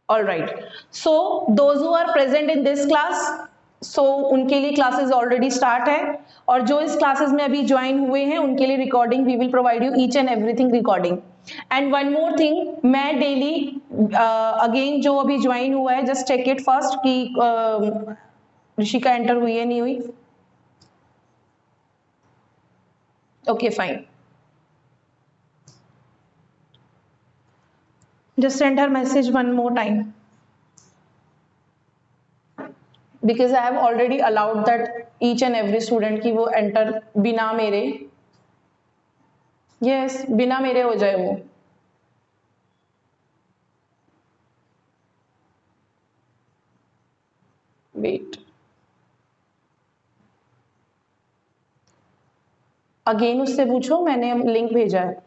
All right, so those who are present in this class, so उनके लिए classes already start है, और जो इस क्लासेस में अभी ज्वाइन हुए हैं उनके लिए recording we will provide you each and everything recording. And one more thing, मैं डेली अगेन जो अभी ज्वाइन हुआ है जस्ट चेक इट फर्स्ट कि ऋषिका एंटर हुई है नहीं हुई। Okay fine, just send her message one more time because I have already allowed that each and every student की वो enter बिना मेरे, yes बिना मेरे हो जाए वो। wait अगेन उससे पूछो, मैंने लिंक भेजा है।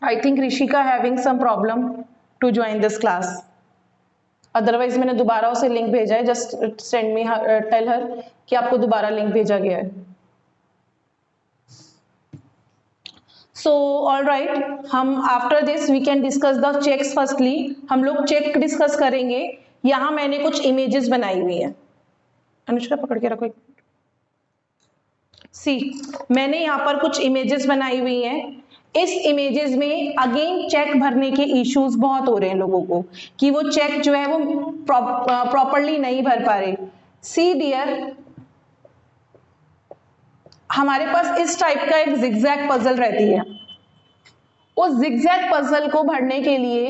I think Rishika having some problem to join this class. Otherwise मैंने दोबारा उसे लिंक भेजा है, just send me tell her कि आपको दोबारा लिंक भेजा गया है। सो ऑल राइट, हम after this we can discuss the checks. Firstly हम लोग चेक डिस्कस करेंगे। यहाँ मैंने कुछ इमेजेस बनाई हुई है, अनुष्का पकड़ के रखो। सी मैंने यहाँ पर कुछ इमेजेस बनाई हुई हैं। इस इमेजेस में अगेन चेक भरने के इश्यूज बहुत हो रहे हैं लोगों को कि वो चेक जो है वो प्रॉपरली नहीं भर पा रहे। सी डियर, हमारे पास इस टाइप का एक जिगजैग पजल रहती है। उस जिगजैग पजल को भरने के लिए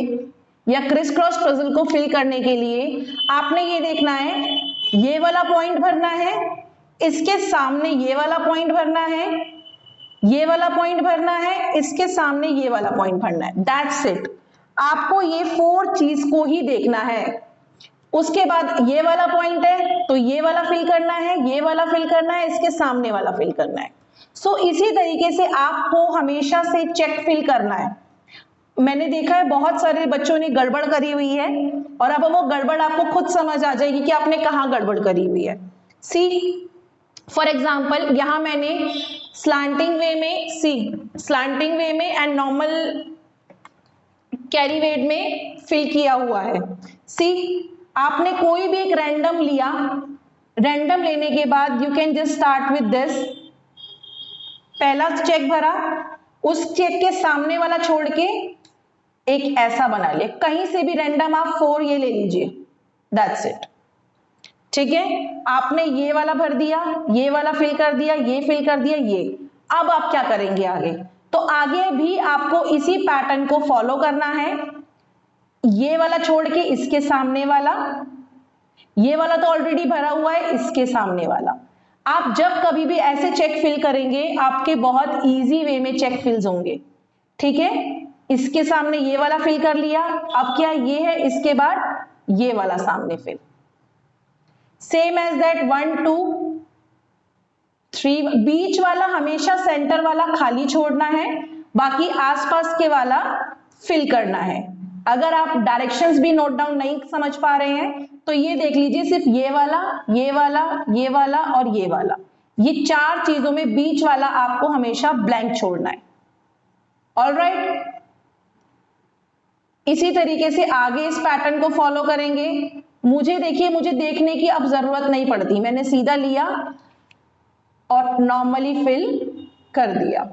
या क्रिस क्रॉस पजल को फिल करने के लिए आपने ये देखना है, ये वाला पॉइंट भरना है, इसके सामने ये वाला पॉइंट भरना है, ये वाला पॉइंट भरना है, इसके सामने ये वाला पॉइंट भरना है। That's it. आपको ये 4 चीज को ही देखना है। उसके बाद ये वाला पॉइंट है तो ये वाला फिल करना है, ये वाला फिल करना है, इसके सामने वाला फिल करना है। सो इसी तरीके से आपको हमेशा से चेक फिल करना है। मैंने देखा है बहुत सारे बच्चों ने गड़बड़ करी हुई है और अब वो गड़बड़ आपको खुद समझ आ जाएगी कि आपने कहाँ गड़बड़ करी हुई है। सी फॉर एग्जाम्पल यहाँ मैंने स्लैंटिंग वे में, स्लैंटिंग वे में एंड नॉर्मल कैरी वेट में फिल किया हुआ है। सी आपने कोई भी एक रैंडम लिया, रैंडम लेने के बाद you can just start with this. पहला चेक भरा, उस चेक के सामने वाला छोड़ के एक ऐसा बना लिया, कहीं से भी रैंडम आप 4 ये ले लीजिए। That's it. ठीक है, आपने ये वाला भर दिया, ये वाला फिल कर दिया, ये फिल कर दिया, ये। अब आप क्या करेंगे आगे? तो आगे भी आपको इसी पैटर्न को फॉलो करना है। ये वाला छोड़ के इसके सामने वाला, ये वाला तो ऑलरेडी भरा हुआ है, इसके सामने वाला। आप जब कभी भी ऐसे चेक फिल करेंगे आपके बहुत इजी वे में चेक फिल्स होंगे। ठीक है, इसके सामने ये वाला फिल कर लिया, अब क्या ये है, इसके बाद ये वाला सामने फिल। सेम एज दैट 1 2 3, बीच वाला हमेशा सेंटर वाला खाली छोड़ना है, बाकी आसपास के वाला फिल करना है। अगर आप डायरेक्शंस भी नोट डाउन नहीं समझ पा रहे हैं तो ये देख लीजिए, सिर्फ ये वाला, ये वाला, ये वाला और ये वाला, ये 4 चीजों में बीच वाला आपको हमेशा ब्लैंक छोड़ना है। ऑलराइट, इसी तरीके से आगे इस पैटर्न को फॉलो करेंगे। मुझे देखिए, मुझे देखने की अब जरूरत नहीं पड़ती, मैंने सीधा लिया और नॉर्मली फिल कर दिया।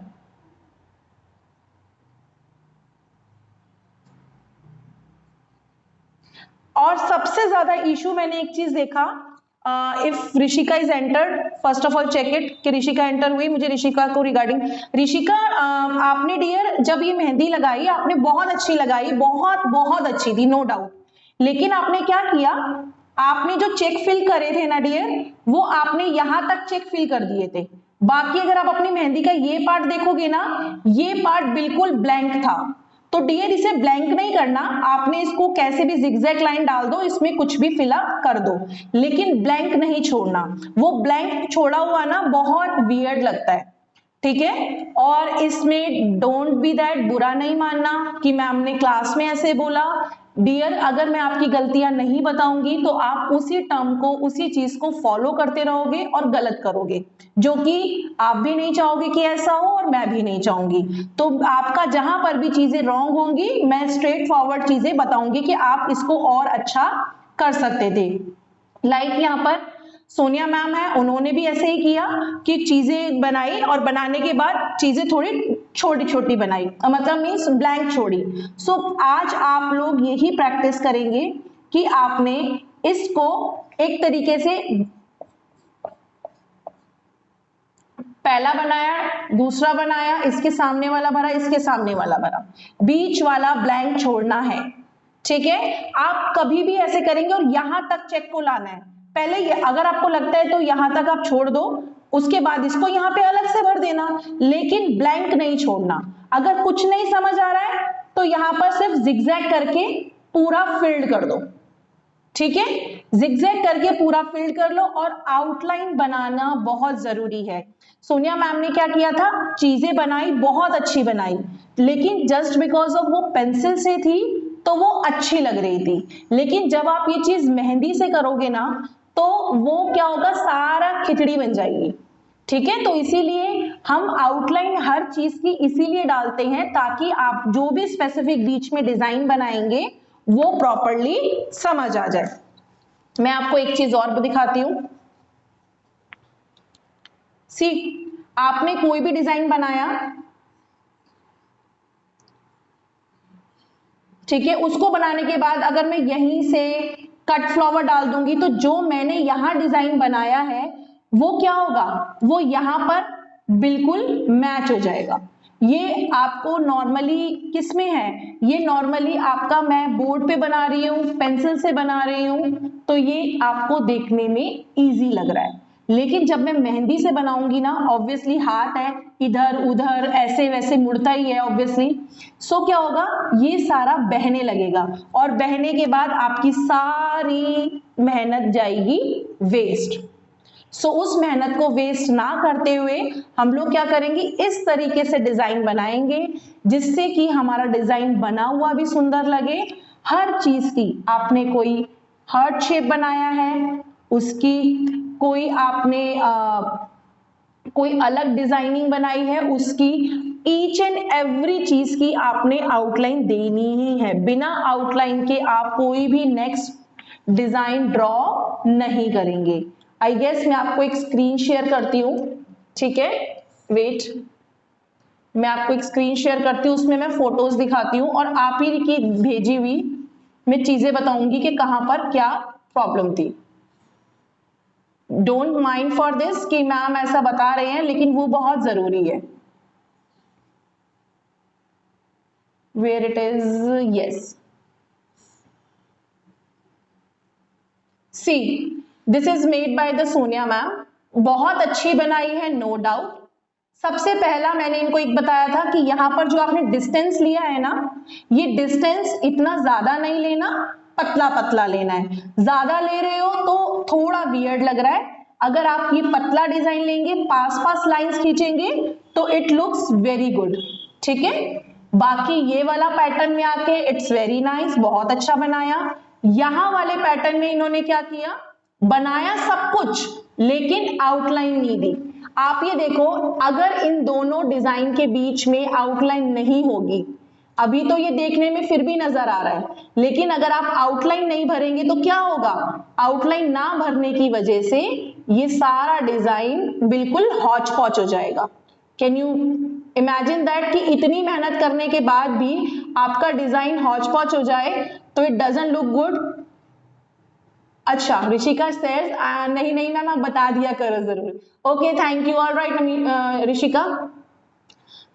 और सबसे ज्यादा इशू मैंने एक चीज देखा, if Rishika is entered, first of all check it कि ऋषिका एंटर हुई। मुझे ऋषिका को रिगार्डिंग, ऋषिका आपने डियर जब ये मेहंदी लगाई आपने बहुत अच्छी लगाई, बहुत बहुत अच्छी थी, नो डाउट। लेकिन आपने क्या किया, आपने जो चेक फिल करे थे ना डियर, वो आपने यहां तक चेक फिल कर दिए थे। बाकी अगर आप अपनी मेहंदी का ये पार्ट देखोगे ना, ये पार्ट बिल्कुल ब्लैंक था। तो डियर इसे ब्लैंक नहीं करना, आपने इसको कैसे भी जिगजैग लाइन डाल दो, इसमें कुछ भी फिलअप कर दो, लेकिन ब्लैंक नहीं छोड़ना। वो ब्लैंक छोड़ा हुआ ना बहुत वियर्ड लगता है। ठीक है। और इसमें डोंट बी दैट, बुरा नहीं मानना कि मैम ने क्लास में ऐसे बोला। डियर, अगर मैं आपकी गलतियां नहीं बताऊंगी तो आप उसी टर्म को, उसी चीज को फॉलो करते रहोगे और गलत करोगे, जो कि आप भी नहीं चाहोगे कि ऐसा हो और मैं भी नहीं चाहूंगी। तो आपका जहां पर भी चीजें रॉन्ग होंगी, मैं स्ट्रेट फॉरवर्ड चीजें बताऊंगी कि आप इसको और अच्छा कर सकते थे। लाइक यहाँ पर सोनिया मैम है, उन्होंने भी ऐसे ही किया कि चीजें बनाई और बनाने के बाद चीजें थोड़ी छोटी छोटी बनाई, मतलब मीन्स ब्लैंक छोड़ी। सो आज आप लोग यही प्रैक्टिस करेंगे कि आपने इसको एक तरीके से पहला बनाया, दूसरा बनाया, इसके सामने वाला भरा, इसके सामने वाला भरा, बीच वाला ब्लैंक छोड़ना है। ठीक है, आप कभी भी ऐसे करेंगे और यहां तक चेक को लाना है। पहले अगर आपको लगता है तो यहां तक आप छोड़ दो, उसके बाद इसको यहां पे अलग से भर देना, लेकिन ब्लैंक नहीं छोड़ना। अगर कुछ नहीं समझ आ रहा है तो यहां पर सिर्फ जिगजैग करके पूरा फिल्ड कर दो। ठीक है, जिगजैग करके पूरा फिल्ड कर लो। और आउटलाइन बनाना बहुत जरूरी है। सोनिया मैम ने क्या किया था, चीजें बनाई, बहुत अच्छी बनाई, लेकिन जस्ट बिकॉज ऑफ वो पेंसिल से थी तो वो अच्छी लग रही थी। लेकिन जब आप ये चीज मेहंदी से करोगे ना तो वो क्या होगा, सारा खिचड़ी बन जाएगी। ठीक है, तो इसीलिए हम आउटलाइन हर चीज की इसीलिए डालते हैं ताकि आप जो भी स्पेसिफिक बीच में डिजाइन बनाएंगे वो प्रॉपरली समझ आ जाए। मैं आपको एक चीज और दिखाती हूं। सी, आपने कोई भी डिजाइन बनाया, ठीक है, उसको बनाने के बाद अगर मैं यहीं से कट फ्लावर डाल दूंगी तो जो मैंने यहां डिजाइन बनाया है वो क्या होगा, वो यहां पर बिल्कुल मैच हो जाएगा। ये आपको नॉर्मली किस में है, ये नॉर्मली आपका मैं बोर्ड पे बना रही हूं, पेंसिल से बना रही हूं, तो ये आपको देखने में इजी लग रहा है। लेकिन जब मैं मेहंदी से बनाऊंगी ना, ऑब्वियसली हाथ है, इधर उधर ऐसे वैसे मुड़ता ही है ऑब्वियसली। सो क्या होगा, ये सारा बहने लगेगा और बहने के बाद आपकी सारी मेहनत जाएगी वेस्ट। सो उस मेहनत को वेस्ट ना करते हुए हम लोग क्या करेंगे, इस तरीके से डिजाइन बनाएंगे जिससे कि हमारा डिजाइन बना हुआ भी सुंदर लगे। हर चीज की आपने कोई हार्ट शेप बनाया है, उसकी कोई आपने कोई अलग डिजाइनिंग बनाई है, उसकी ईच एंड एवरी चीज की आपने आउटलाइन देनी ही है। बिना आउटलाइन के आप कोई भी नेक्स्ट डिजाइन ड्रॉ नहीं करेंगे। आई गेस मैं आपको एक स्क्रीन शेयर करती हूँ। ठीक है, वेट, मैं आपको एक स्क्रीन शेयर करती हूँ, उसमें मैं फोटोज दिखाती हूँ और आप ही की भेजी हुई मैं चीजें बताऊंगी कि कहां पर क्या प्रॉब्लम थी। डोंट माइंड फॉर दिस कि मैम ऐसा बता रहे हैं, लेकिन वो बहुत जरूरी है। Where it is, yes, see this is made by the Sonia ma'am, बहुत अच्छी बनाई है, नो डाउट। सबसे पहला मैंने इनको एक बताया था कि यहां पर जो आपने डिस्टेंस लिया है ना, ये डिस्टेंस इतना ज्यादा नहीं लेना, पतला पतला लेना है। ज्यादा ले रहे हो तो थोड़ा वियर्ड लग रहा है। अगर आप ये पतला डिजाइन लेंगे, पास पास लाइंस खींचेंगे तो इट लुक्स वेरी गुड। ठीक है, बाकी ये वाला पैटर्न में आके इट्स वेरी नाइस, बहुत अच्छा बनाया। यहां वाले पैटर्न में इन्होंने क्या किया, बनाया सब कुछ लेकिन आउटलाइन नहीं दी। आप ये देखो, अगर इन दोनों डिजाइन के बीच में आउटलाइन नहीं होगी, अभी तो ये देखने में फिर भी नजर आ रहा है, लेकिन अगर आप आउटलाइन नहीं भरेंगे तो क्या होगा, आउटलाइन ना भरने की वजह से ये सारा डिजाइन बिल्कुल हौच पौच हो जाएगा। कैन यू इमेजिन दैट कि इतनी मेहनत करने के बाद भी आपका डिजाइन हौच पौच हो जाए तो इट डजंट लुक गुड। अच्छा, ऋषिका सेज नहीं नहीं मैम आप बता दिया करो जरूर। Okay, thank you, all right Rishika.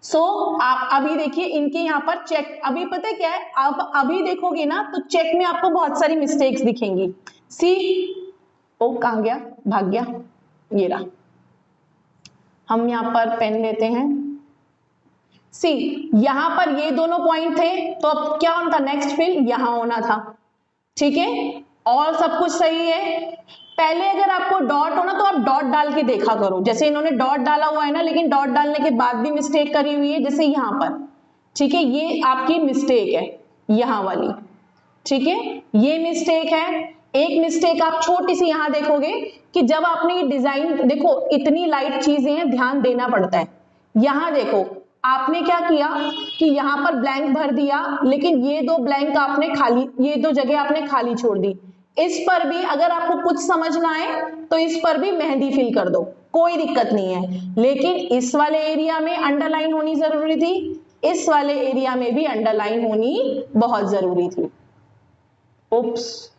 So आप अभी देखिए इनके यहाँ पर चेक, अभी पता है क्या है, आप अभी देखोगे ना तो चेक में आपको बहुत सारी मिस्टेक्स दिखेंगी। सी, ओ कहाँ गया, भाग गया, ये रहा। हम यहाँ पर पेन लेते हैं। सी, यहां पर ये दोनों पॉइंट थे तो अब क्या होना था, नेक्स्ट फिल यहां होना था। ठीक है, और सब कुछ सही है। पहले अगर आपको डॉट हो ना तो आप डॉट डाल के देखा करो, जैसे इन्होंने डॉट डाला हुआ है ना, लेकिन डॉट डालने के बाद भी मिस्टेक करी हुई है, जैसे यहाँ पर, ठीक है, ये आपकी मिस्टेक है यहाँ वाली, ठीक है, ये मिस्टेक है। एक मिस्टेक आप छोटी सी यहाँ देखोगे कि जब आपने ये डिजाइन, देखो इतनी लाइट चीजें हैं, ध्यान देना पड़ता है। यहाँ देखो आपने क्या किया कि यहाँ पर ब्लैंक भर दिया, लेकिन ये दो ब्लैंक आपने खाली, ये दो जगह आपने खाली छोड़ दी। इस पर भी अगर आपको कुछ समझ ना आए तो इस पर भी मेहंदी फिल कर दो, कोई दिक्कत नहीं है। लेकिन इस वाले एरिया में अंडरलाइन होनी जरूरी थी, इस वाले एरिया में भी अंडरलाइन होनी बहुत जरूरी थी। उप्स,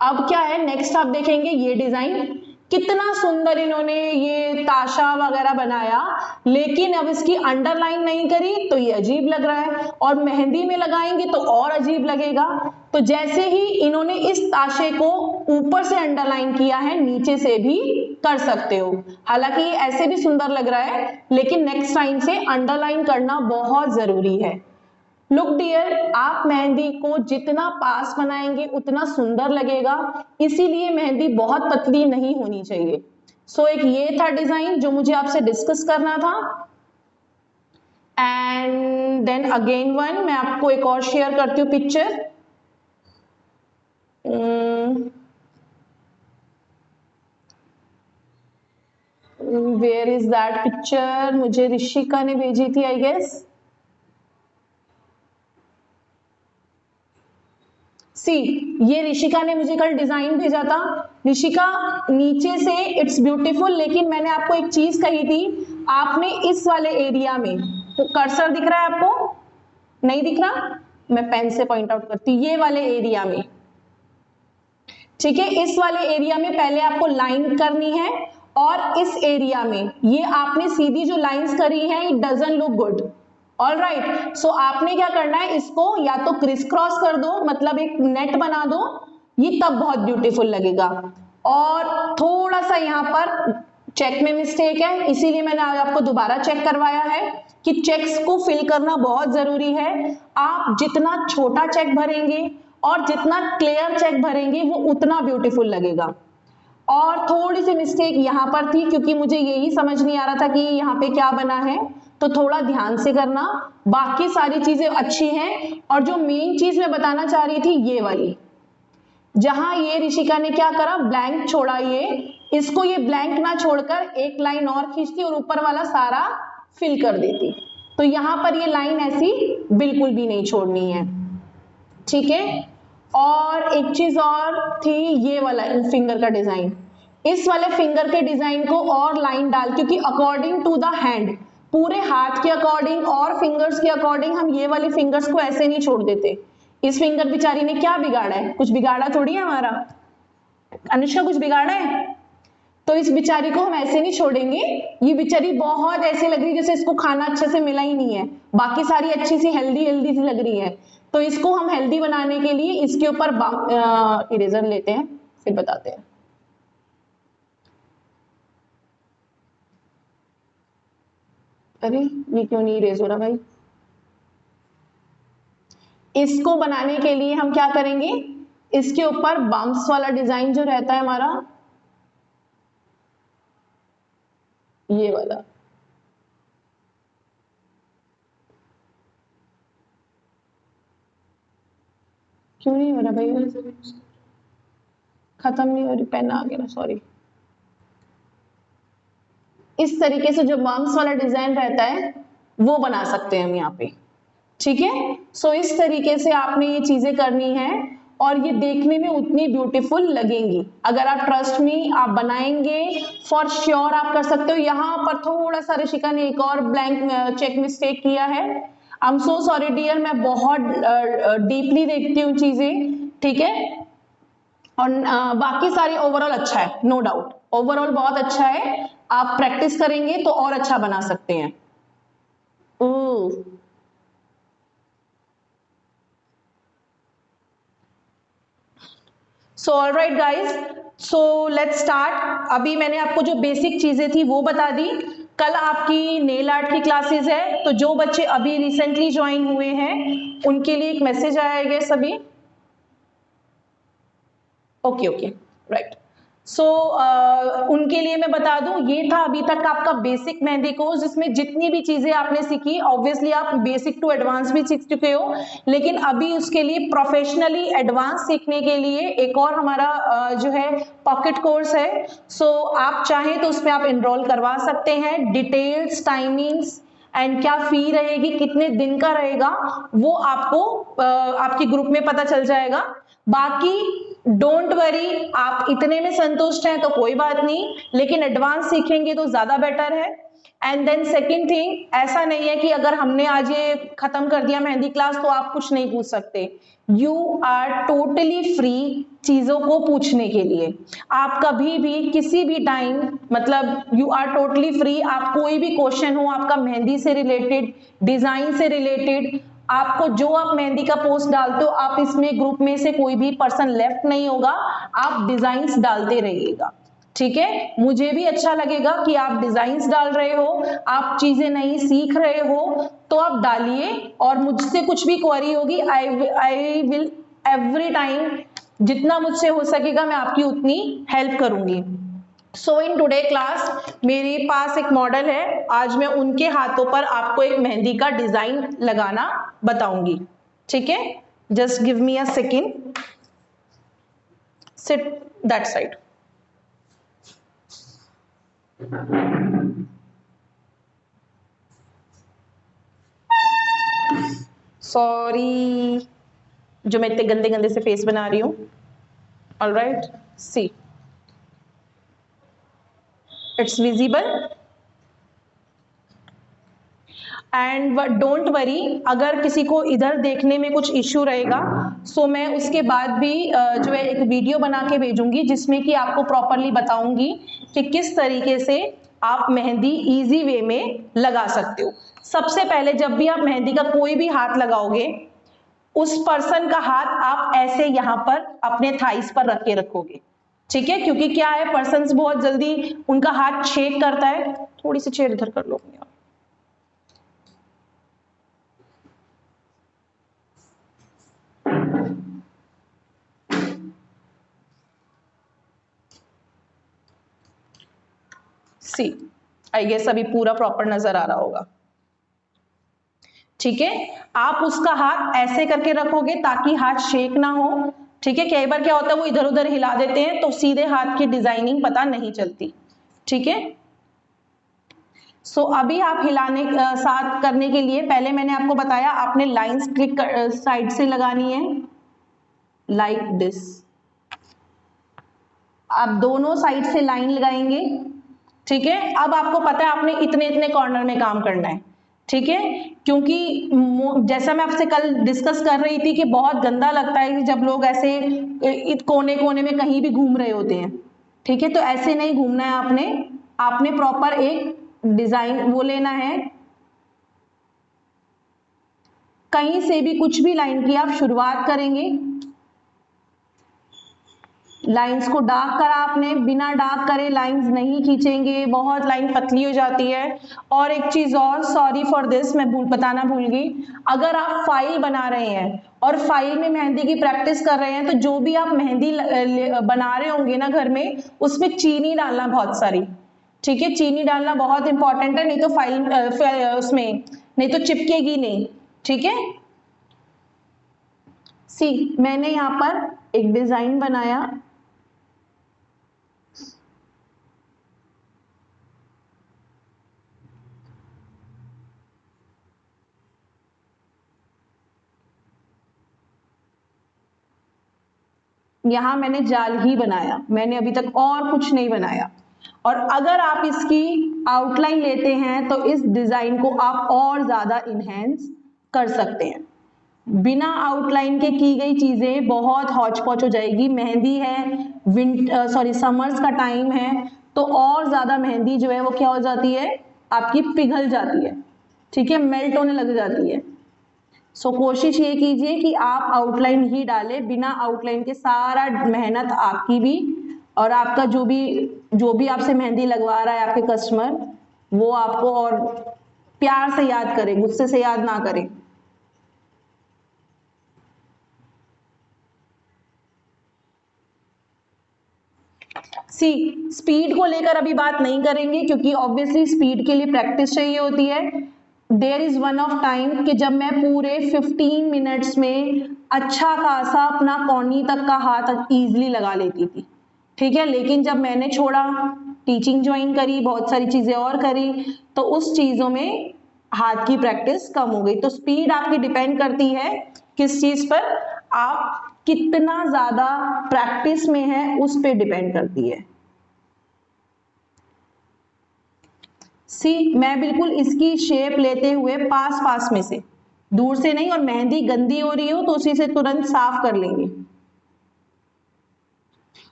अब क्या है, नेक्स्ट आप देखेंगे ये डिजाइन कितना सुंदर इन्होंने ये ताशा वगैरह बनाया, लेकिन अब इसकी अंडरलाइन नहीं करी तो ये अजीब लग रहा है, और मेहंदी में लगाएंगे तो और अजीब लगेगा। तो जैसे ही इन्होंने इस ताशे को ऊपर से अंडरलाइन किया है, नीचे से भी कर सकते हो। हालांकि ये ऐसे भी सुंदर लग रहा है, लेकिन नेक्स्ट टाइम से अंडरलाइन करना बहुत जरूरी है। लुक डियर, आप मेहंदी को जितना पास बनाएंगे उतना सुंदर लगेगा, इसीलिए मेहंदी बहुत पतली नहीं होनी चाहिए। सो एक ये था डिजाइन जो मुझे आपसे डिस्कस करना था। एंड देन अगेन वन, मैं आपको एक और शेयर करती हूँ picture. Where is that picture, मुझे ऋषिका ने भेजी थी आई गेस। सी, ये ऋषिका ने मुझे कल डिजाइन भेजा था। ऋषिका, नीचे से इट्स ब्यूटीफुल, लेकिन मैंने आपको एक चीज कही थी, आपने इस वाले एरिया में, तो कर्सर दिख रहा है आपको, नहीं दिख रहा, मैं पेन से पॉइंट आउट करती हूँ, ये वाले एरिया में, ठीक है, इस वाले एरिया में पहले आपको लाइन करनी है, और इस एरिया में ये आपने सीधी जो लाइंस करी है, it doesn't look good. All right, so आपने क्या करना है, इसको या तो क्रिस क्रॉस कर दो, मतलब एक नेट बना दो, ये तब बहुत ब्यूटीफुल लगेगा। और थोड़ा सा यहाँ पर चेक में मिस्टेक है, इसीलिए मैंने आज आपको दोबारा चेक करवाया है कि चेक्स को फिल करना बहुत जरूरी है। आप जितना छोटा चेक भरेंगे और जितना क्लियर चेक भरेंगे वो उतना ब्यूटीफुल लगेगा। और थोड़ी सी मिस्टेक यहाँ पर थी, क्योंकि मुझे यही समझ नहीं आ रहा था कि यहाँ पे क्या बना है, तो थोड़ा ध्यान से करना, बाकी सारी चीजें अच्छी हैं। और जो मेन चीज मैं बताना चाह रही थी, ये वाली, जहां ये ऋषिका ने क्या करा, ब्लैंक छोड़ा, ये इसको ये ब्लैंक ना छोड़कर एक लाइन और खींचती और ऊपर वाला सारा फिल कर देती। तो यहाँ पर ये लाइन ऐसी बिल्कुल भी नहीं छोड़नी है, ठीक है। और एक चीज और थी, ये वाला फिंगर का डिजाइन, इस वाले फिंगर के डिजाइन को और लाइन डाल, क्योंकि अकॉर्डिंग टू द हैंड, पूरे हाथ के अकॉर्डिंग और फिंगर्स के अकॉर्डिंग हम ये वाले फिंगर्स को ऐसे नहीं छोड़ देते। इस फिंगर बेचारी ने क्या बिगाड़ा है, कुछ बिगाड़ा थोड़ी है हमारा, अनुष्का कुछ बिगाड़ा है, तो इस बेचारी को हम ऐसे नहीं छोड़ेंगे। ये बेचारी बहुत ऐसे लग रही जैसे इसको खाना अच्छे से मिला ही नहीं है, बाकी सारी अच्छी सी हेल्दी हेल्दी सी लग रही है। तो इसको हम हेल्दी बनाने के लिए इसके ऊपर इरेजर लेते हैं, फिर बताते हैं। अरे ये क्यों नहीं इरेज हो रहा भाई। इसको बनाने के लिए हम क्या करेंगे, इसके ऊपर बम्प्स वाला डिजाइन जो रहता है हमारा, ये वाला, क्यों नहीं हो रहा भाई, खत्म नहीं हो रही, पेन आ गया ना, सॉरी। इस तरीके से जो बम्प्स वाला डिजाइन रहता है वो बना सकते हैं हम यहाँ पे, ठीक है। सो इस तरीके से आपने ये चीजें करनी है और ये देखने में उतनी ब्यूटीफुल लगेंगी। अगर आप ट्रस्ट में आप बनाएंगे, फॉर श्योर आप कर सकते हो। यहाँ पर थोड़ा सा ऋषिका ने एक और ब्लैंक चेक मिस्टेक किया है, I am so sorry dear, मैं बहुत डीपली देखती हूँ चीजें, ठीक है। और बाकी सारी ओवरऑल अच्छा है, नो डाउट, ओवरऑल बहुत अच्छा है। आप प्रैक्टिस करेंगे तो और अच्छा बना सकते हैं। सो all right guys, so let's start. अभी मैंने आपको जो बेसिक चीजें थी वो बता दी। कल आपकी नेल आर्ट की क्लासेस है, तो जो बच्चे अभी रिसेंटली ज्वाइन हुए हैं उनके लिए एक मैसेज आया है सभी। Okay okay right. सो उनके लिए मैं बता दूं, ये था अभी तक आपका बेसिक मेहंदी कोर्स, जिसमें जितनी भी चीजें आपने सीखी ऑब्वियसली आप बेसिक टू एडवांस भी सीख चुके हो, लेकिन अभी उसके लिए प्रोफेशनली एडवांस सीखने के लिए एक और हमारा जो है पॉकेट कोर्स है। सो आप चाहें तो उसमें आप इनरोल करवा सकते हैं। डिटेल्स, टाइमिंग्स एंड क्या फी रहेगी, कितने दिन का रहेगा, वो आपको आपके ग्रुप में पता चल जाएगा। बाकी डोंट वरी, आप इतने में संतुष्ट हैं तो कोई बात नहीं, लेकिन एडवांस सीखेंगे तो ज्यादा बेटर है। एंड देन सेकेंड थिंग, ऐसा नहीं है कि अगर हमने आज ये खत्म कर दिया मेहंदी क्लास तो आप कुछ नहीं पूछ सकते। यू आर टोटली फ्री चीजों को पूछने के लिए। आप कभी भी किसी भी टाइम, मतलब यू आर टोटली फ्री, आप कोई भी क्वेश्चन हो आपका मेहंदी से रिलेटेड, डिजाइन से रिलेटेड, आपको जो आप मेहंदी का पोस्ट डालते हो, आप इसमें ग्रुप में से कोई भी पर्सन लेफ्ट नहीं होगा, आप डिजाइन्स डालते रहिएगा, ठीक है। मुझे भी अच्छा लगेगा कि आप डिजाइन्स डाल रहे हो, आप चीजें नई सीख रहे हो, तो आप डालिए। और मुझसे कुछ भी क्वेरी होगी, आई विल एवरी टाइम, जितना मुझसे हो सकेगा मैं आपकी उतनी हेल्प करूंगी। सो इन टुडे क्लास मेरे पास एक मॉडल है, आज मैं उनके हाथों पर आपको एक मेहंदी का डिजाइन लगाना बताऊंगी, ठीक है। Just give me a second, sit that side. Sorry, जो मैं इतने गंदे गंदे से फेस बना रही हूं। Alright, see it's visible and don't worry, अगर किसी को इधर देखने में कुछ इश्यू रहेगा सो मैं उसके बाद भी जो है एक वीडियो बना के भेजूंगी, जिसमें कि आपको प्रॉपरली बताऊंगी कि किस तरीके से आप मेहंदी इजी वे में लगा सकते हो। सबसे पहले जब भी आप मेहंदी का कोई भी हाथ लगाओगे, उस पर्सन का हाथ आप ऐसे यहां पर अपने थाइस पर रख के रखोगे, ठीक है। क्योंकि क्या है, पर्सन बहुत जल्दी उनका हाथ शेक करता है। थोड़ी सी चेयर इधर कर लो अपनी आप। सी आई गेस अभी पूरा प्रॉपर नजर आ रहा होगा, ठीक है। आप उसका हाथ ऐसे करके रखोगे ताकि हाथ शेक ना हो, ठीक है। कई बार क्या होता है वो इधर उधर हिला देते हैं तो सीधे हाथ की डिजाइनिंग पता नहीं चलती, ठीक है। सो अभी आप हिलाने साथ करने के लिए पहले मैंने आपको बताया, आपने लाइंस क्लिक साइड से लगानी है लाइक दिस। आप दोनों साइड से लाइन लगाएंगे, ठीक है। अब आपको पता है आपने इतने इतने कॉर्नर में काम करना है, ठीक है। क्योंकि जैसा मैं आपसे कल डिस्कस कर रही थी कि बहुत गंदा लगता है कि जब लोग ऐसे कोने कोने में कहीं भी घूम रहे होते हैं, ठीक है। तो ऐसे नहीं घूमना है आपने, आपने प्रॉपर एक डिजाइन वो लेना है। कहीं से भी कुछ भी लाइन की आप शुरुआत करेंगे, लाइंस को डार्क करा आपने, बिना डार्क करे लाइंस नहीं खींचेंगे, बहुत लाइन पतली हो जाती है। और एक चीज और, सॉरी फॉर दिस, मैं बताना भूल गई, अगर आप फाइल बना रहे हैं और फाइल में मेहंदी की प्रैक्टिस कर रहे हैं तो जो भी आप मेहंदी बना रहे होंगे ना घर में, उसमें चीनी डालना बहुत सारी, ठीक है। चीनी डालना बहुत इंपॉर्टेंट है, नहीं तो फाइल उसमें नहीं तो चिपकेगी नहीं, ठीक है। सी मैंने यहाँ पर एक डिजाइन बनाया, यहां मैंने जाल ही बनाया, मैंने अभी तक और कुछ नहीं बनाया। और अगर आप इसकी आउटलाइन लेते हैं तो इस डिजाइन को आप और ज्यादा इनहेंस कर सकते हैं। बिना आउटलाइन के की गई चीजें बहुत हौच पौच हो जाएगी। मेहंदी है, सॉरी समर्स का टाइम है, तो और ज्यादा मेहंदी जो है वो क्या हो जाती है, आपकी पिघल जाती है, ठीक है, मेल्ट होने लग जाती है। सो कोशिश ये कीजिए कि आप आउटलाइन ही डालें, बिना आउटलाइन के सारा मेहनत आपकी भी और आपका जो भी आपसे मेहंदी लगवा रहा है आपके कस्टमर, वो आपको और प्यार से याद करे, गुस्से से याद ना करे। सी स्पीड को लेकर अभी बात नहीं करेंगे क्योंकि ऑब्वियसली स्पीड के लिए प्रैक्टिस चाहिए होती है। There is one of time कि जब मैं पूरे 15 मिनट्स में अच्छा खासा अपना कोहनी तक का हाथ इजीली लगा लेती थी, ठीक है। लेकिन जब मैंने छोड़ा, टीचिंग ज्वाइन करी, बहुत सारी चीजें और करी, तो उस चीजों में हाथ की प्रैक्टिस कम हो गई। तो स्पीड आपकी डिपेंड करती है किस चीज पर, आप कितना ज्यादा प्रैक्टिस में है उस पे डिपेंड करती है। सी मैं बिल्कुल इसकी शेप लेते हुए पास पास में से, दूर से नहीं, और मेहंदी गंदी हो रही हो तो उसी से तुरंत साफ कर लेंगे।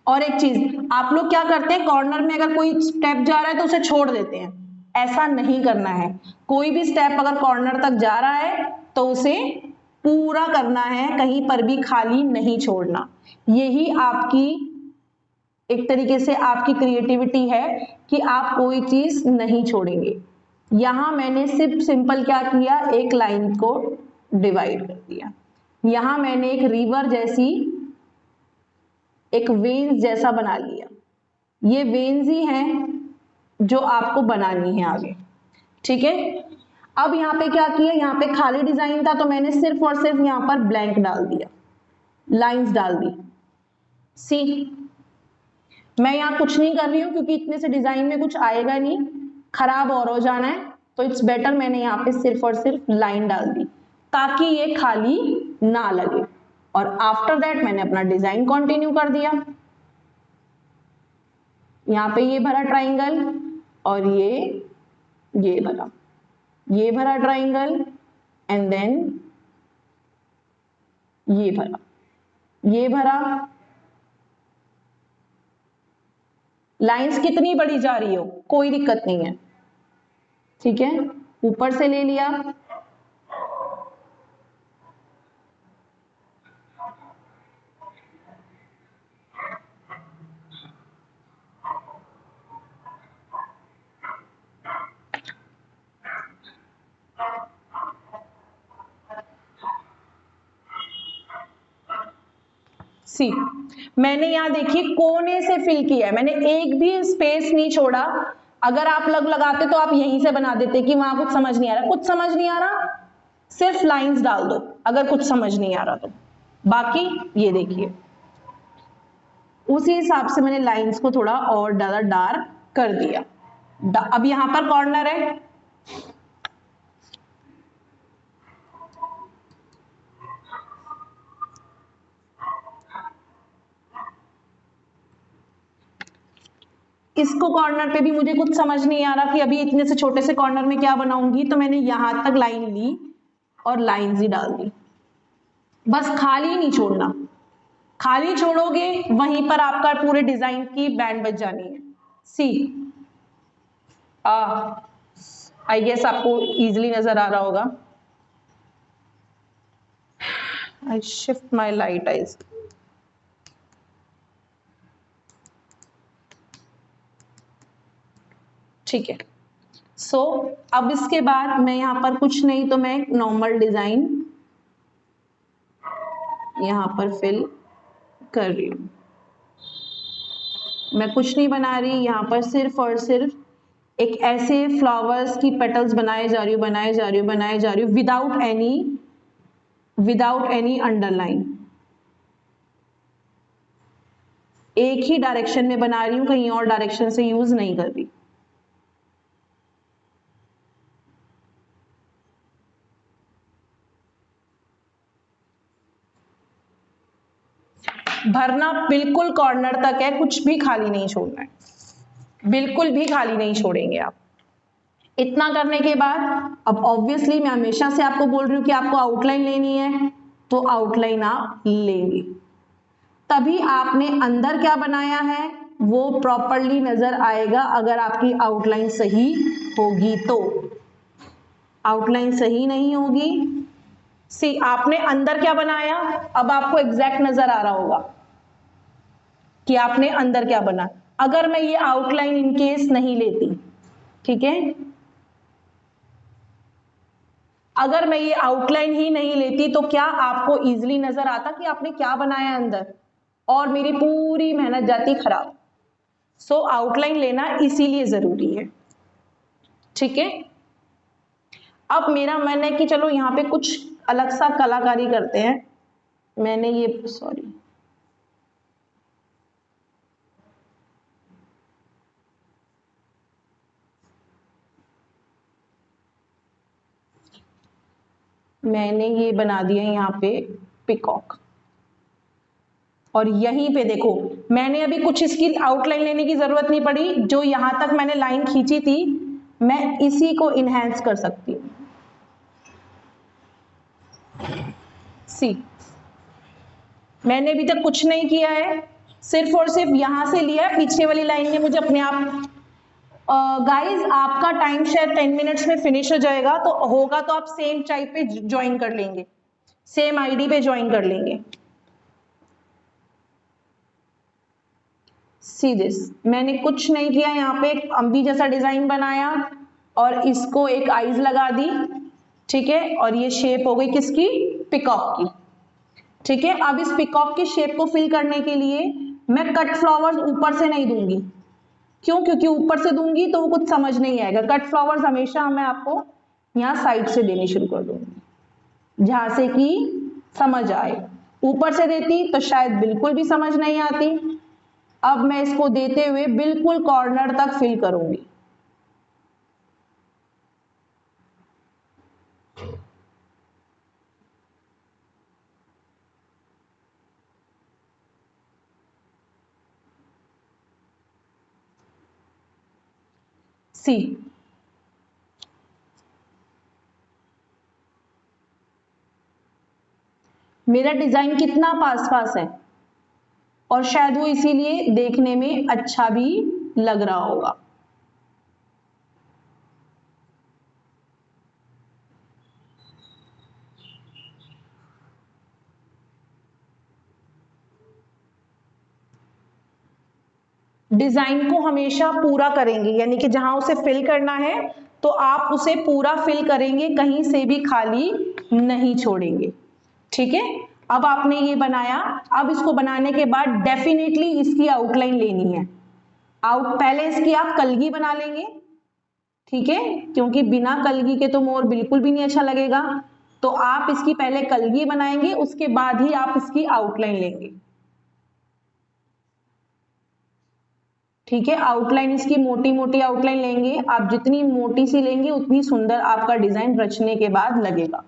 और एक चीज, आप लोग क्या करते हैं, कॉर्नर में अगर कोई स्टेप जा रहा है तो उसे छोड़ देते हैं, ऐसा नहीं करना है। कोई भी स्टेप अगर कॉर्नर तक जा रहा है तो उसे पूरा करना है, कहीं पर भी खाली नहीं छोड़ना। यही आपकी एक तरीके से आपकी क्रिएटिविटी है कि आप कोई चीज नहीं छोड़ेंगे। यहां मैंने सिर्फ सिंपल क्या किया, एक लाइन को डिवाइड कर दिया। यहां मैंने एक रिवर जैसी, एक वेन्स जैसा बना लिया। ये वेन्स ही हैं जो आपको बनानी है आगे, ठीक है। अब यहाँ पे क्या किया, यहाँ पे खाली डिजाइन था तो मैंने सिर्फ और सिर्फ यहाँ पर ब्लैंक डाल दिया, लाइंस डाल दी। सी मैं यहाँ कुछ नहीं कर रही हूँ क्योंकि इतने से डिजाइन में कुछ आएगा नहीं, खराब और हो जाना है, तो इट्स बेटर मैंने यहाँ पे सिर्फ और सिर्फ लाइन डाल दी ताकि ये खाली ना लगे। और आफ्टर दैट मैंने अपना डिजाइन कंटिन्यू कर दिया। यहाँ पे ये भरा ट्राइंगल और ये भरा, ये भरा ट्राइंगल एंड देन ये भरा, ये भरा। लाइंस कितनी बड़ी जा रही हो कोई दिक्कत नहीं है, ठीक है। ऊपर से ले लिया, सी मैंने यहां देखिए कोने से फिल किया है, मैंने एक भी स्पेस नहीं छोड़ा। अगर आप लगाते तो आप यहीं से बना देते कि वहां कुछ समझ नहीं आ रहा, कुछ समझ नहीं आ रहा सिर्फ लाइंस डाल दो अगर कुछ समझ नहीं आ रहा तो। बाकी ये देखिए उसी हिसाब से मैंने लाइंस को थोड़ा और ज्यादा डार्क कर दिया। अब यहां पर कॉर्नर है, इसको कॉर्नर पे भी मुझे कुछ समझ नहीं आ रहा कि अभी इतने से छोटे से कॉर्नर में क्या बनाऊंगी, तो मैंने यहां तक लाइन ली और लाइंस ही डाल दी। बस खाली नहीं छोड़ना, खाली छोड़ोगे वहीं पर आपका पूरे डिजाइन की बैंड बच जानी है। सी आई गेस आपको इजीली नजर आ रहा होगा। I shift my light eyes, ठीक है। सो अब इसके बाद मैं यहां पर कुछ नहीं तो मैं एक नॉर्मल डिजाइन यहां पर फिल कर रही हूं। मैं कुछ नहीं बना रही, यहां पर सिर्फ और सिर्फ एक ऐसे फ्लावर्स की पेटल्स बनाए जा रही हूं, बनाए जा रही हूं, बनाए जा रही हूं विदाउट एनी अंडरलाइन। एक ही डायरेक्शन में बना रही हूं, कहीं और डायरेक्शन से यूज नहीं कर रही। भरना बिल्कुल कॉर्नर तक है, कुछ भी खाली नहीं छोड़ना है, बिल्कुल भी खाली नहीं छोड़ेंगे आप। इतना करने के बाद अब ऑब्वियसली मैं हमेशा से आपको बोल रही हूं कि आपको आउटलाइन लेनी है, तो आउटलाइन आप लेंगे, तभी आपने अंदर क्या बनाया है वो प्रॉपरली नजर आएगा। अगर आपकी आउटलाइन सही होगी तो, आउटलाइन सही नहीं होगी, सी आपने अंदर क्या बनाया, अब आपको एग्जैक्ट नजर आ रहा होगा कि आपने अंदर क्या बना। अगर मैं ये आउटलाइन इनकेस नहीं लेती, ठीक है, अगर मैं ये आउटलाइन ही नहीं लेती तो क्या आपको इजीली नजर आता कि आपने क्या बनाया अंदर, और मेरी पूरी मेहनत जाती खराब। सो आउटलाइन लेना इसीलिए जरूरी है, ठीक है। अब मेरा मन है कि चलो यहाँ पे कुछ अलग सा कलाकारी करते हैं। मैंने ये सॉरी मैंने ये बना दिया यहाँ पे पिकॉक, और यहीं पे देखो मैंने अभी कुछ इसकी आउटलाइन लेने की जरूरत नहीं पड़ी, जो यहां तक मैंने लाइन खींची थी मैं इसी को इनहेंस कर सकती हूँ। सी मैंने अभी तक कुछ नहीं किया है, सिर्फ और सिर्फ यहां से लिया है, पीछे वाली लाइन ने मुझे अपने आप गाइस आपका टाइम शायद 10 मिनट्स में फिनिश हो जाएगा, तो होगा तो आप सेम टाइप पे ज्वाइन कर लेंगे, सेम आईडी पे ज्वाइन कर लेंगे। सी दिस मैंने कुछ नहीं किया, यहाँ पे एक अम्बी जैसा डिजाइन बनाया और इसको एक आईज लगा दी, ठीक है, और ये शेप हो गई किसकी, पिकॉक की, ठीक है। अब इस पिकॉक की शेप को फिल करने के लिए मैं कट फ्लावर्स ऊपर से नहीं दूंगी, क्यों, क्योंकि ऊपर से दूंगी तो वो कुछ समझ नहीं आएगा। कट फ्लावर्स हमेशा मैं आपको यहाँ साइड से देनी शुरू कर दूंगी, जहां से कि समझ आए। ऊपर से देती तो शायद बिल्कुल भी समझ नहीं आती। अब मैं इसको देते हुए बिल्कुल कॉर्नर तक फिल करूंगी। सी मेरा डिजाइन कितना पास पास है, और शायद वो इसीलिए देखने में अच्छा भी लग रहा होगा। डिजाइन को हमेशा पूरा करेंगे, यानी कि जहां उसे फिल करना है तो आप उसे पूरा फिल करेंगे, कहीं से भी खाली नहीं छोड़ेंगे, ठीक है। अब आपने ये बनाया, अब इसको बनाने के बाद डेफिनेटली इसकी आउटलाइन लेनी है। पहले इसकी आप कलगी बना लेंगे, ठीक है, क्योंकि बिना कलगी के तो मोर बिल्कुल भी नहीं अच्छा लगेगा। तो आप इसकी पहले कलगी बनाएंगे, उसके बाद ही आप इसकी आउटलाइन लेंगे, ठीक है। आउटलाइन इसकी मोटी मोटी आउटलाइन लेंगे, आप जितनी मोटी सी लेंगे उतनी सुंदर आपका डिजाइन रचने के बाद लगेगा।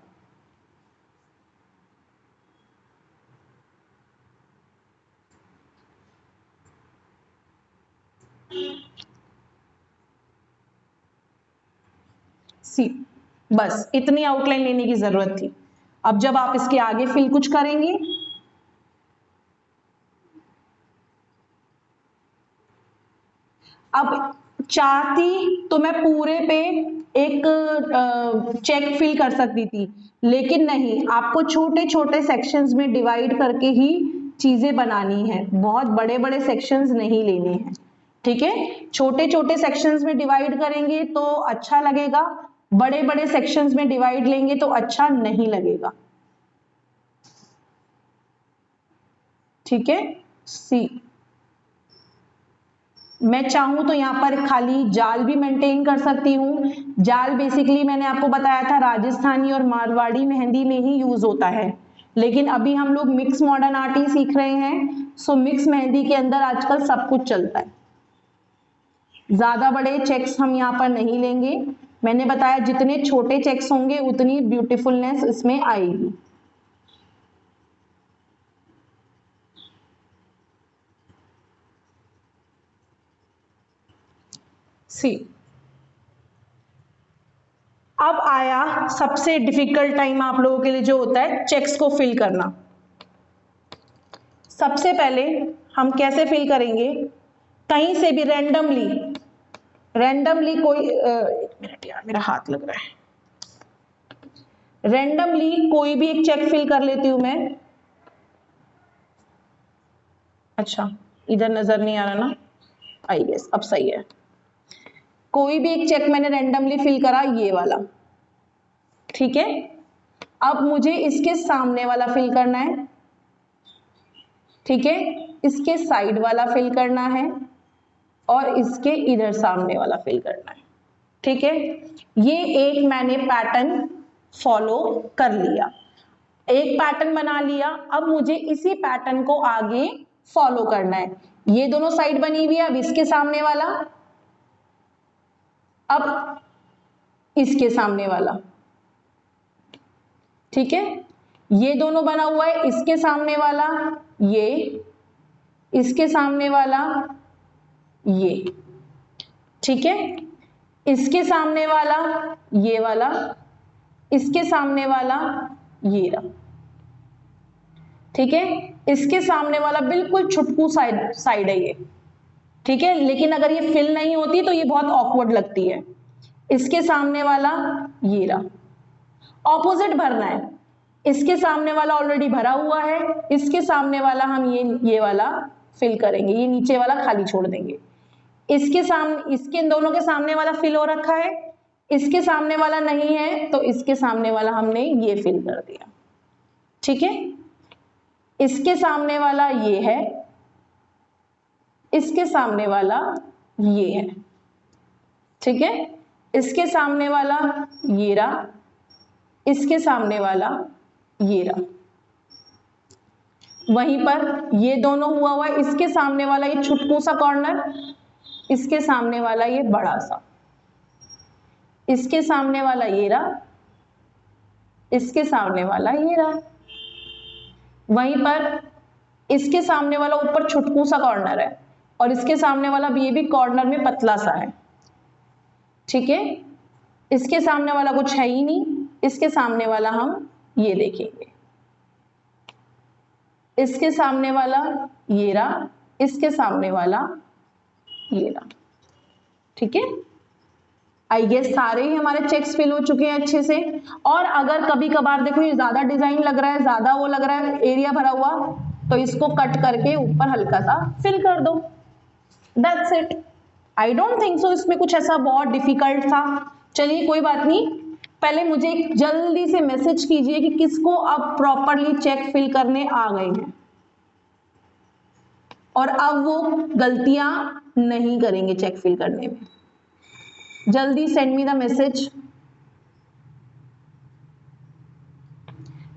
सी बस इतनी आउटलाइन लेने की जरूरत थी। अब जब आप इसके आगे फिल कुछ करेंगे, अब चाहती तो मैं पूरे पे एक चेक फिल कर सकती थी, लेकिन नहीं, आपको छोटे छोटे सेक्शंस में डिवाइड करके ही चीजें बनानी है, बहुत बड़े बड़े सेक्शंस नहीं लेने हैं, ठीक है। छोटे छोटे सेक्शंस में डिवाइड करेंगे तो अच्छा लगेगा, बड़े बड़े सेक्शंस में डिवाइड लेंगे तो अच्छा नहीं लगेगा, ठीक है। सी मैं चाहूं तो यहाँ पर खाली जाल भी मेंटेन कर सकती हूँ। जाल बेसिकली मैंने आपको बताया था राजस्थानी और मारवाड़ी मेहंदी में ही यूज होता है, लेकिन अभी हम लोग मिक्स मॉडर्न आर्ट ही सीख रहे हैं, सो मिक्स मेहंदी के अंदर आजकल सब कुछ चलता है। ज्यादा बड़े चेक्स हम यहाँ पर नहीं लेंगे, मैंने बताया जितने छोटे चेक्स होंगे उतनी ब्यूटीफुलनेस इसमें आएगी। सी अब आया सबसे डिफिकल्ट टाइम आप लोगों के लिए, जो होता है चेक्स को फिल करना। सबसे पहले हम कैसे फिल करेंगे, कहीं से भी रैंडमली कोई एक मिनट यार मेरा हाथ लग रहा है, रैंडमली कोई भी एक चेक फिल कर लेती हूं मैं। अच्छा इधर नजर नहीं आ रहा ना, आई गेस अब सही है। कोई भी एक चेक मैंने रैंडमली फिल करा, ये वाला, ठीक है। अब मुझे इसके सामने वाला फिल करना है, ठीक है, इसके साइड वाला फिल करना है, और इसके इधर सामने वाला फिल करना है। ठीक है, ये एक मैंने पैटर्न फॉलो कर लिया, एक पैटर्न बना लिया। अब मुझे इसी पैटर्न को आगे फॉलो करना है। ये दोनों साइड बनी हुई है, अब इसके सामने वाला, अब इसके सामने वाला। ठीक है, ये दोनों बना हुआ है, इसके सामने वाला ये, इसके सामने वाला ये। ठीक है, इसके सामने वाला ये वाला, इसके सामने वाला ये रहा। ठीक है, इसके सामने वाला बिल्कुल छुटकू साइड है ये। ठीक है, लेकिन अगर ये फिल नहीं होती तो ये बहुत ऑकवर्ड लगती है। इसके सामने वाला ये रहा, ऑपोजिट भरना है। इसके सामने वाला ऑलरेडी भरा हुआ है, इसके सामने वाला हम ये वाला फिल करेंगे, ये नीचे वाला खाली छोड़ देंगे। इसके सामने, इसके इन दोनों के सामने वाला फिल हो रखा है, इसके सामने वाला नहीं है तो इसके सामने वाला हमने ये फिल कर दिया। ठीक है, इसके सामने वाला ये है, इसके सामने वाला ये है। ठीक है, इसके सामने वाला ये रहा, इसके सामने वाला ये रहा। वहीं पर ये दोनों हुआ है, इसके सामने वाला ये छुटकू सा कॉर्नर, इसके सामने वाला ये बड़ा सा, इसके सामने वाला ये रहा, इसके सामने वाला ये रहा। वहीं पर इसके सामने वाला ऊपर छुटकू सा कॉर्नर है और इसके सामने वाला ये भी कॉर्नर में पतला सा है। ठीक है, इसके सामने वाला कुछ है ही नहीं, इसके सामने वाला हम ये देखेंगे, इसके सामने वाला ये रहा, इसके सामने वाला ये रहा। ठीक है, आई गेस सारे ही हमारे चेक्स फिल हो चुके हैं अच्छे से। और अगर कभी कभार देखो ये ज्यादा डिजाइन लग रहा है, ज्यादा वो लग रहा है एरिया भरा हुआ, तो इसको कट करके ऊपर हल्का सा फिल कर दो, that's it. I don't think so इसमें कुछ ऐसा बहुत डिफिकल्ट था। चलिए कोई बात नहीं, पहले मुझे एक जल्दी से मैसेज कीजिए कि किसको अब प्रॉपरली चेक फिल करने आ गए हैं और अब वो गलतियां नहीं करेंगे चेक फिल करने में। जल्दी सेंड मी द मैसेज।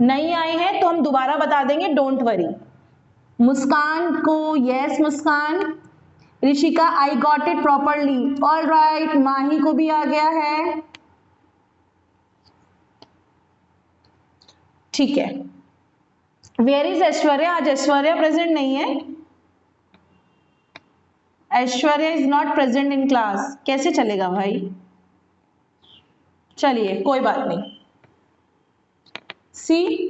नहीं आए हैं तो हम दोबारा बता देंगे, डोंट वरी। मुस्कान को yes Muskan, Rishika I got it properly, all right. Mahi को भी आ गया है, ठीक है। Where is Aishwarya? आज ऐश्वर्या प्रेजेंट नहीं है, Aishwarya is not present in class. कैसे चलेगा भाई? चलिए कोई बात नहीं। सी,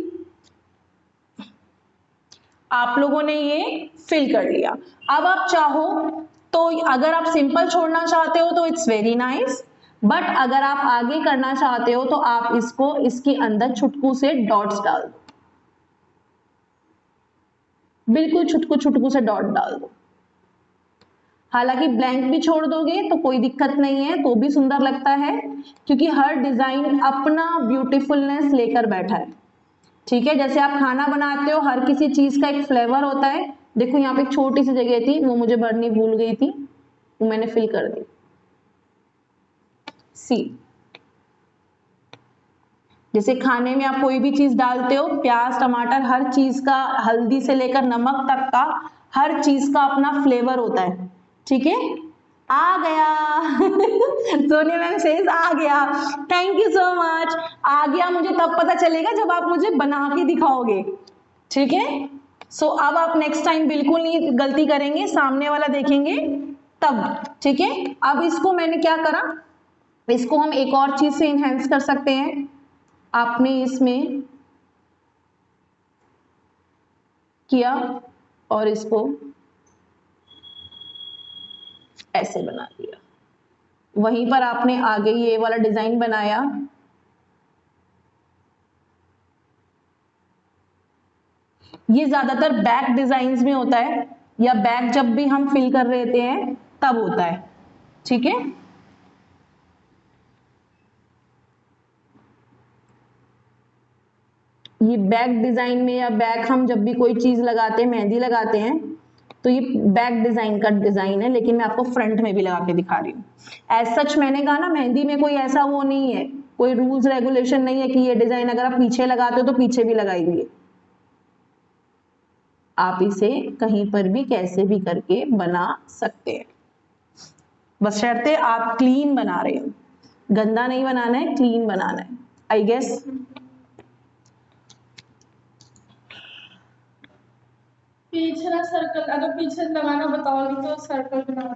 आप लोगों ने ये फिल कर लिया। अब आप चाहो तो अगर आप सिंपल छोड़ना चाहते हो तो इट्स वेरी नाइस, बट अगर आप आगे करना चाहते हो तो आप इसको इसके अंदर छुटकू से डॉट्स डाल दो, बिल्कुल छुटकू छुटकू से डॉट डाल दो। हालांकि ब्लैंक भी छोड़ दोगे तो कोई दिक्कत नहीं है, तो भी सुंदर लगता है, क्योंकि हर डिजाइन अपना ब्यूटीफुलनेस लेकर बैठा है। ठीक है, जैसे आप खाना बनाते हो, हर किसी चीज का एक फ्लेवर होता है। देखो यहाँ पे एक छोटी सी जगह थी, वो मुझे भरनी भूल गई थी, वो मैंने फिल कर दी। सी, जैसे खाने में आप कोई भी चीज डालते हो, प्याज टमाटर हर चीज का, हल्दी से लेकर नमक तक का हर चीज का अपना फ्लेवर होता है। ठीक है, आ गया सोनिया मैम सेज आ गया, थैंक यू सो मच। आ गया मुझे तब पता चलेगा जब आप मुझे बना के दिखाओगे। ठीक है, सो अब आप नेक्स्ट टाइम बिल्कुल नहीं गलती करेंगे, सामने वाला देखेंगे तब। ठीक है, अब इसको मैंने क्या करा, इसको हम एक और चीज से इनहेंस कर सकते हैं। आपने इसमें किया और इसको ऐसे बना दिया, वहीं पर आपने आगे ये वाला डिजाइन बनाया। ये ज्यादातर बैक डिजाइन्स में होता है, या बैक जब भी हम फिल कर रहे हैं तब होता है। ठीक है, ये बैक डिजाइन में, या बैक हम जब भी कोई चीज लगाते हैं, मेहंदी लगाते हैं, तो ये बैक डिजाइन का डिजाइन है, लेकिन मैं आपको फ्रंट में भी लगा के दिखा रही हूँ। एज सच मैंने कहा ना, मेहंदी में कोई ऐसा वो नहीं है, कोई रूल्स रेगुलेशन नहीं है कि ये डिजाइन अगर आप पीछे लगाते हो तो पीछे भी लगाइए। आप इसे कहीं पर भी कैसे भी करके बना सकते हैं, बशर्ते आप क्लीन बना रहे हो, गंदा नहीं बनाना है, क्लीन बनाना है। आई गेस पीछे ना सर्कल, अगर पीछे लगाना बताओगी तो सर्कल बना।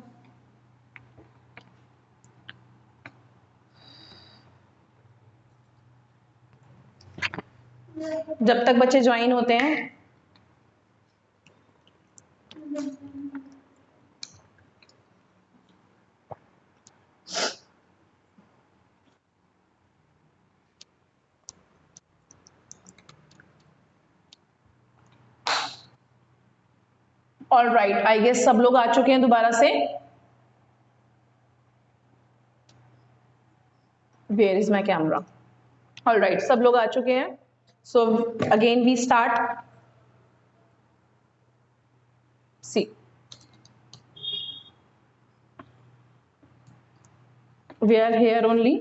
जब तक बच्चे ज्वाइन होते हैं, ऑल राइट, आई गेस सब लोग आ चुके हैं दोबारा से। Where is my camera? All right, सब लोग आ चुके हैं। So again we start. See, we are here only.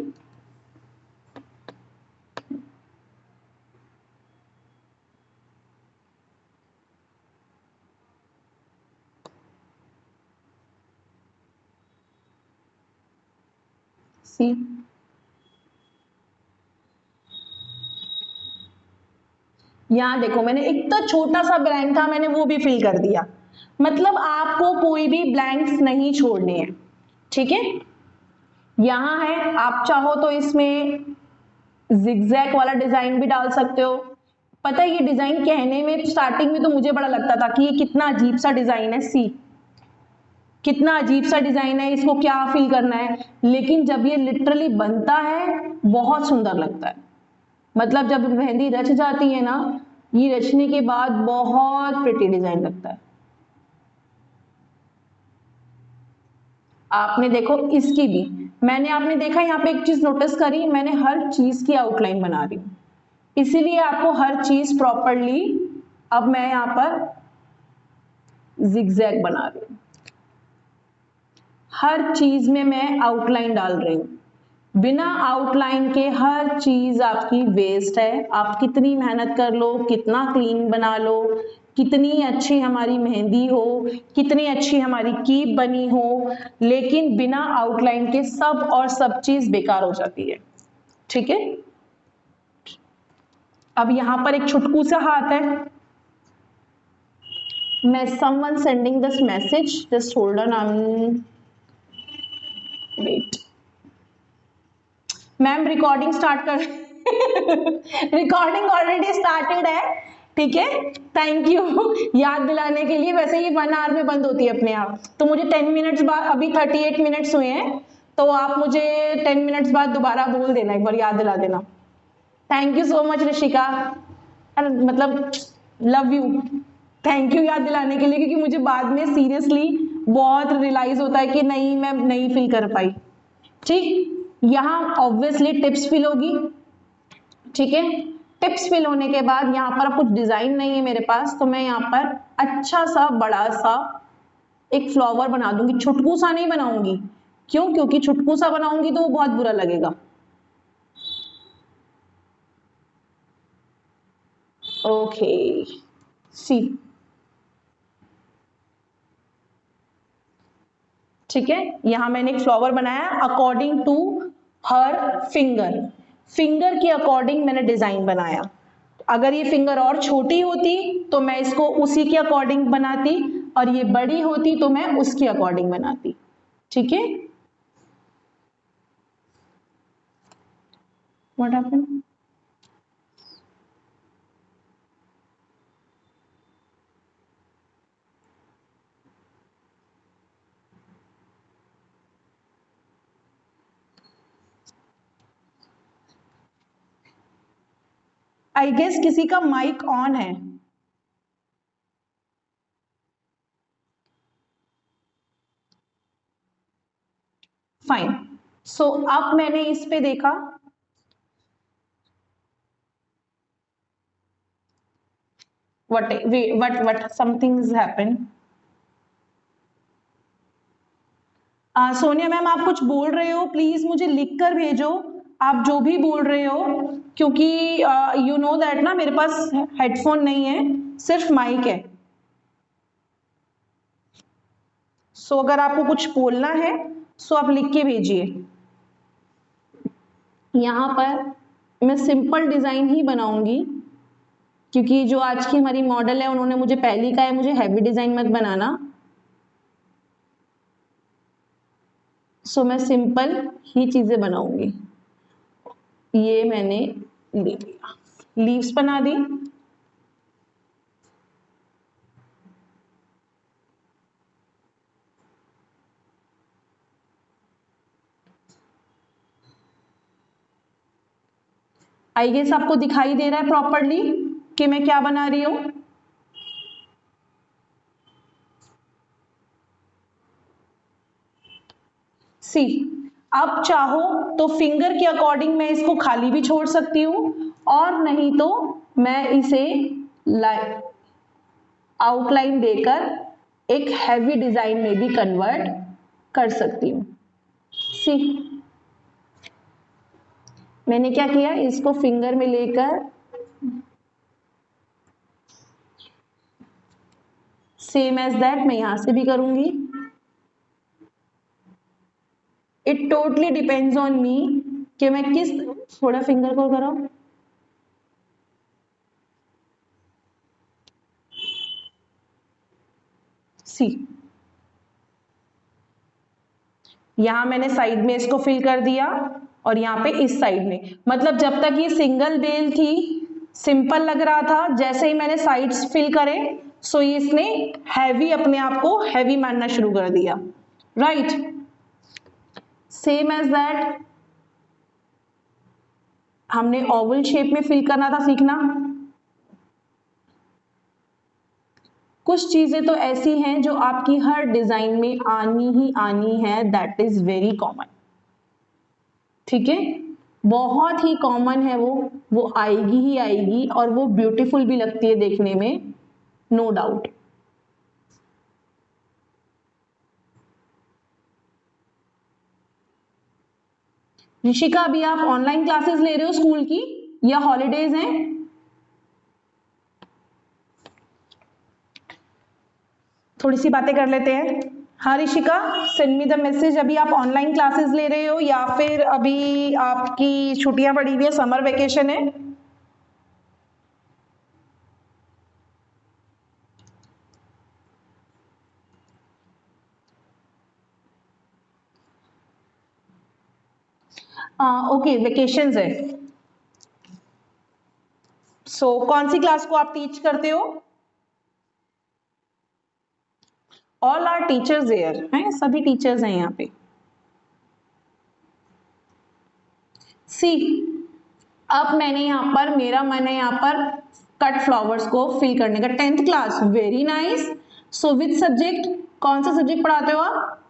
See, यहाँ देखो, मैंने एक तो छोटा सा ब्लैंक था, मैंने वो भी फिल कर दिया। मतलब आपको कोई भी ब्लैंक्स नहीं छोड़ने हैं, ठीक है। यहाँ है, आप चाहो तो इसमें जिगजैग वाला डिजाइन भी डाल सकते हो। पता है ये डिजाइन कहने में स्टार्टिंग में तो मुझे बड़ा लगता था कि ये कितना अजीब सा डिजाइन है, सी कितना अजीब सा डिजाइन है, इसको क्या फिल करना है। लेकिन जब ये लिटरली बनता है बहुत सुंदर लगता है। मतलब जब मेहंदी रच जाती है ना, ये रचने के बाद बहुत प्रिटी डिजाइन लगता है। आपने देखो इसकी भी, मैंने आपने देखा यहाँ पे एक चीज नोटिस करी, मैंने हर चीज की आउटलाइन बना रही हूँ, इसीलिए आपको हर चीज प्रॉपरली। अब मैं यहाँ पर जिगजैग बना रही हूँ, हर चीज में मैं आउटलाइन डाल रही हूँ। बिना आउटलाइन के हर चीज आपकी वेस्ट है। आप कितनी मेहनत कर लो, कितना क्लीन बना लो, कितनी अच्छी हमारी मेहंदी हो, कितनी अच्छी हमारी कीप बनी हो, लेकिन बिना आउटलाइन के सब और सब चीज बेकार हो जाती है, ठीक है। अब यहां पर एक छुटकू सा हाथ है, मैं someone sending this message, just hold on, I'm wait, ma'am recording start कर रिकॉर्डिंग ऑलरेडी स्टार्टेड है, ठीक है। थैंक यू याद दिलाने के लिए। वैसे ये 1 आवर में बंद होती है अपने आप, तो मुझे 10 मिनट्स बाद, अभी 38 मिनट्स हुए हैं, तो आप मुझे 10 मिनट्स बाद दोबारा बोल देना, एक बार याद दिला देना। Thank you so much Rishika, मतलब लव यू, थैंक यू याद दिलाने के लिए, क्योंकि मुझे बाद में सीरियसली बहुत रियलाइज होता है कि नहीं, मैं नहीं फिल कर पाई, ठीक। यहाँ ऑब्वियसली टिप्स फिल होगी, ठीक है। टिप्स फिल होने के बाद यहाँ पर कुछ डिजाइन नहीं है मेरे पास, तो मैं यहाँ पर अच्छा सा बड़ा सा एक फ्लावर बना दूंगी। छुटकू सा नहीं बनाऊंगी, क्यों? क्योंकि छुटकू सा बनाऊंगी तो वो बहुत बुरा लगेगा। ओके, सी, ठीक है। यहां मैंने एक फ्लावर बनाया according to her finger, finger के अकॉर्डिंग मैंने डिजाइन बनाया। अगर ये फिंगर और छोटी होती तो मैं इसको उसी के अकॉर्डिंग बनाती, और ये बड़ी होती तो मैं उसके अकॉर्डिंग बनाती, ठीक है। What happened? आई गेस किसी का माइक ऑन है। फाइन, सो अब मैंने इस पे देखा, what something has happened, Sonia ma'am आप कुछ बोल रहे हो, प्लीज मुझे लिख कर भेजो आप जो भी बोल रहे हो, क्योंकि यू नो दैट ना मेरे पास हेडफोन नहीं है, सिर्फ माइक है। सो अगर आपको कुछ बोलना है सो आप लिख के भेजिए। यहाँ पर मैं सिंपल डिजाइन ही बनाऊंगी, क्योंकि जो आज की हमारी मॉडल है उन्होंने मुझे पहले ही कहा है मुझे हैवी डिजाइन मत बनाना। सो मैं सिंपल ही चीजें बनाऊंगी। ये मैंने ले लिया, लीव्स बना दी। आई गेस आपको दिखाई दे रहा है प्रॉपरली कि मैं क्या बना रही हूं। सी, अब चाहो तो फिंगर के अकॉर्डिंग मैं इसको खाली भी छोड़ सकती हूँ, और नहीं तो मैं इसे आउटलाइन देकर एक हैवी डिजाइन में भी कन्वर्ट कर सकती हूँ। सी, मैंने क्या किया, इसको फिंगर में लेकर सेम एज दैट मैं यहां से भी करूंगी। It totally depends on me कि मैं किस, थोड़ा फिंगर को करो, सी यहां मैंने साइड में इसको फिल कर दिया और यहाँ पे इस साइड में, मतलब जब तक ये सिंगल बेल थी सिंपल लग रहा था, जैसे ही मैंने साइड्स फिल करे सो ये इसने हैवी, अपने आप को हैवी मानना शुरू कर दिया। राइट, सेम एज दैट हमने ओवल शेप में फिल करना था, सीखना। कुछ चीजें तो ऐसी हैं जो आपकी हर डिजाइन में आनी ही आनी है, दैट इज वेरी कॉमन। ठीक है, बहुत ही कॉमन है वो आएगी ही आएगी, और वो ब्यूटीफुल भी लगती है देखने में, नो डाउट। ऋषिका अभी आप ऑनलाइन क्लासेस ले रहे हो स्कूल की या हॉलीडेज हैं? थोड़ी सी बातें कर लेते हैं। हाँ Rishika, send me the message, अभी आप ऑनलाइन क्लासेस ले रहे हो या फिर अभी आपकी छुट्टियां पड़ी हुई है, समर वेकेशन है? ओके, वेकेशंस है। सो कौन सी क्लास को आप टीच करते हो? ऑल आर टीचर्स देयर हैं, सभी टीचर्स हैं यहाँ पे। सी, अब मैंने यहाँ पर, मेरा मन है यहाँ पर कट फ्लावर्स को फिल करने का। 10th class, very nice. So which subject, कौन सा सब्जेक्ट पढ़ाते हो आप?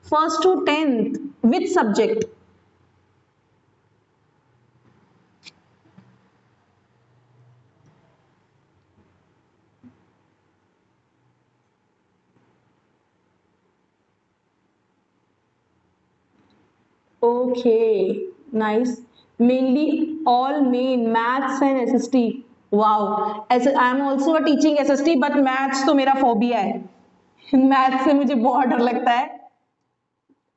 First to 10th, which subject? Okay, nice. Mainly all main, maths and SST. Wow, I am also teaching SST, but maths तो मेरा फोबिया है। मैथ्स से मुझे बहुत डर लगता है।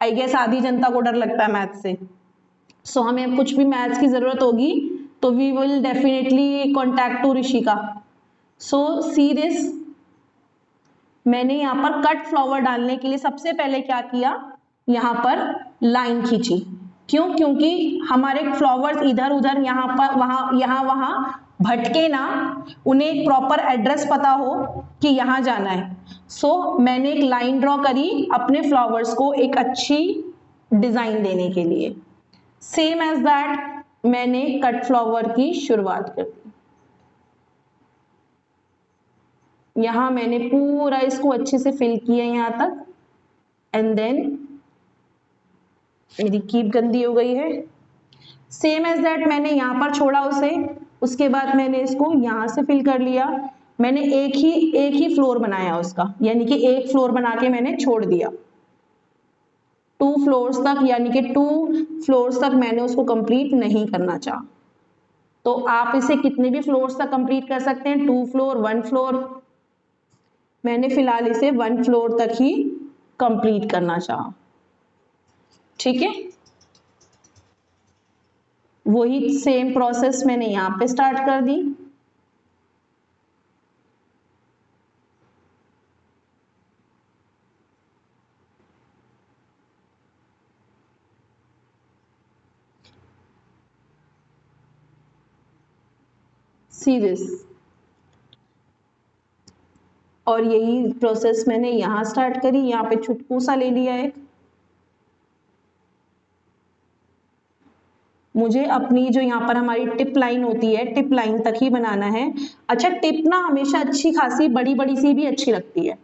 आई गेस आधी जनता को डर लगता है मैथ्स से। सो हमें कुछ भी मैथ्स की जरूरत होगी तो we will definitely contact to Rishika. So see this, मैंने यहाँ पर कट फ्लावर डालने के लिए सबसे पहले क्या किया, यहाँ पर लाइन खींची। क्यों? क्योंकि हमारे फ्लावर्स इधर उधर, यहाँ पर वहां, यहाँ वहां भटके ना, उन्हें एक प्रॉपर एड्रेस पता हो कि यहाँ जाना है। सो मैंने एक लाइन ड्रॉ करी अपने फ्लावर्स को एक अच्छी डिजाइन देने के लिए। सेम एज दैट मैंने कट फ्लावर की शुरुआत कर दी। यहां मैंने पूरा इसको अच्छे से फिल किया यहां तक, एंड देन मेरी कीप गंदी हो गई है। सेम एज दैट मैंने यहाँ पर छोड़ा उसे, उसके बाद मैंने इसको यहाँ से फिल कर लिया, मैंने एक ही फ्लोर बनाया उसका, यानी कि एक फ्लोर बना के मैंने छोड़ दिया। 2 फ्लोर्स तक, यानी कि 2 फ्लोर्स तक मैंने उसको कंप्लीट नहीं करना चाहा। तो आप इसे कितने भी फ्लोर्स तक कंप्लीट कर सकते हैं, 2 फ्लोर, 1 फ्लोर। मैंने फिलहाल इसे 1 फ्लोर तक ही कंप्लीट करना चाहा। ठीक है, वही सेम प्रोसेस मैंने यहाँ पे स्टार्ट कर दी। सी दिस, और यही प्रोसेस मैंने यहाँ स्टार्ट करी, यहाँ पे छुटकू सा ले लिया एक। मुझे अपनी जो यहाँ पर हमारी टिप लाइन होती है, टिप लाइन तक ही बनाना है। अच्छा, टिप ना हमेशा अच्छी खासी बड़ी बड़ी सी भी अच्छी लगती है।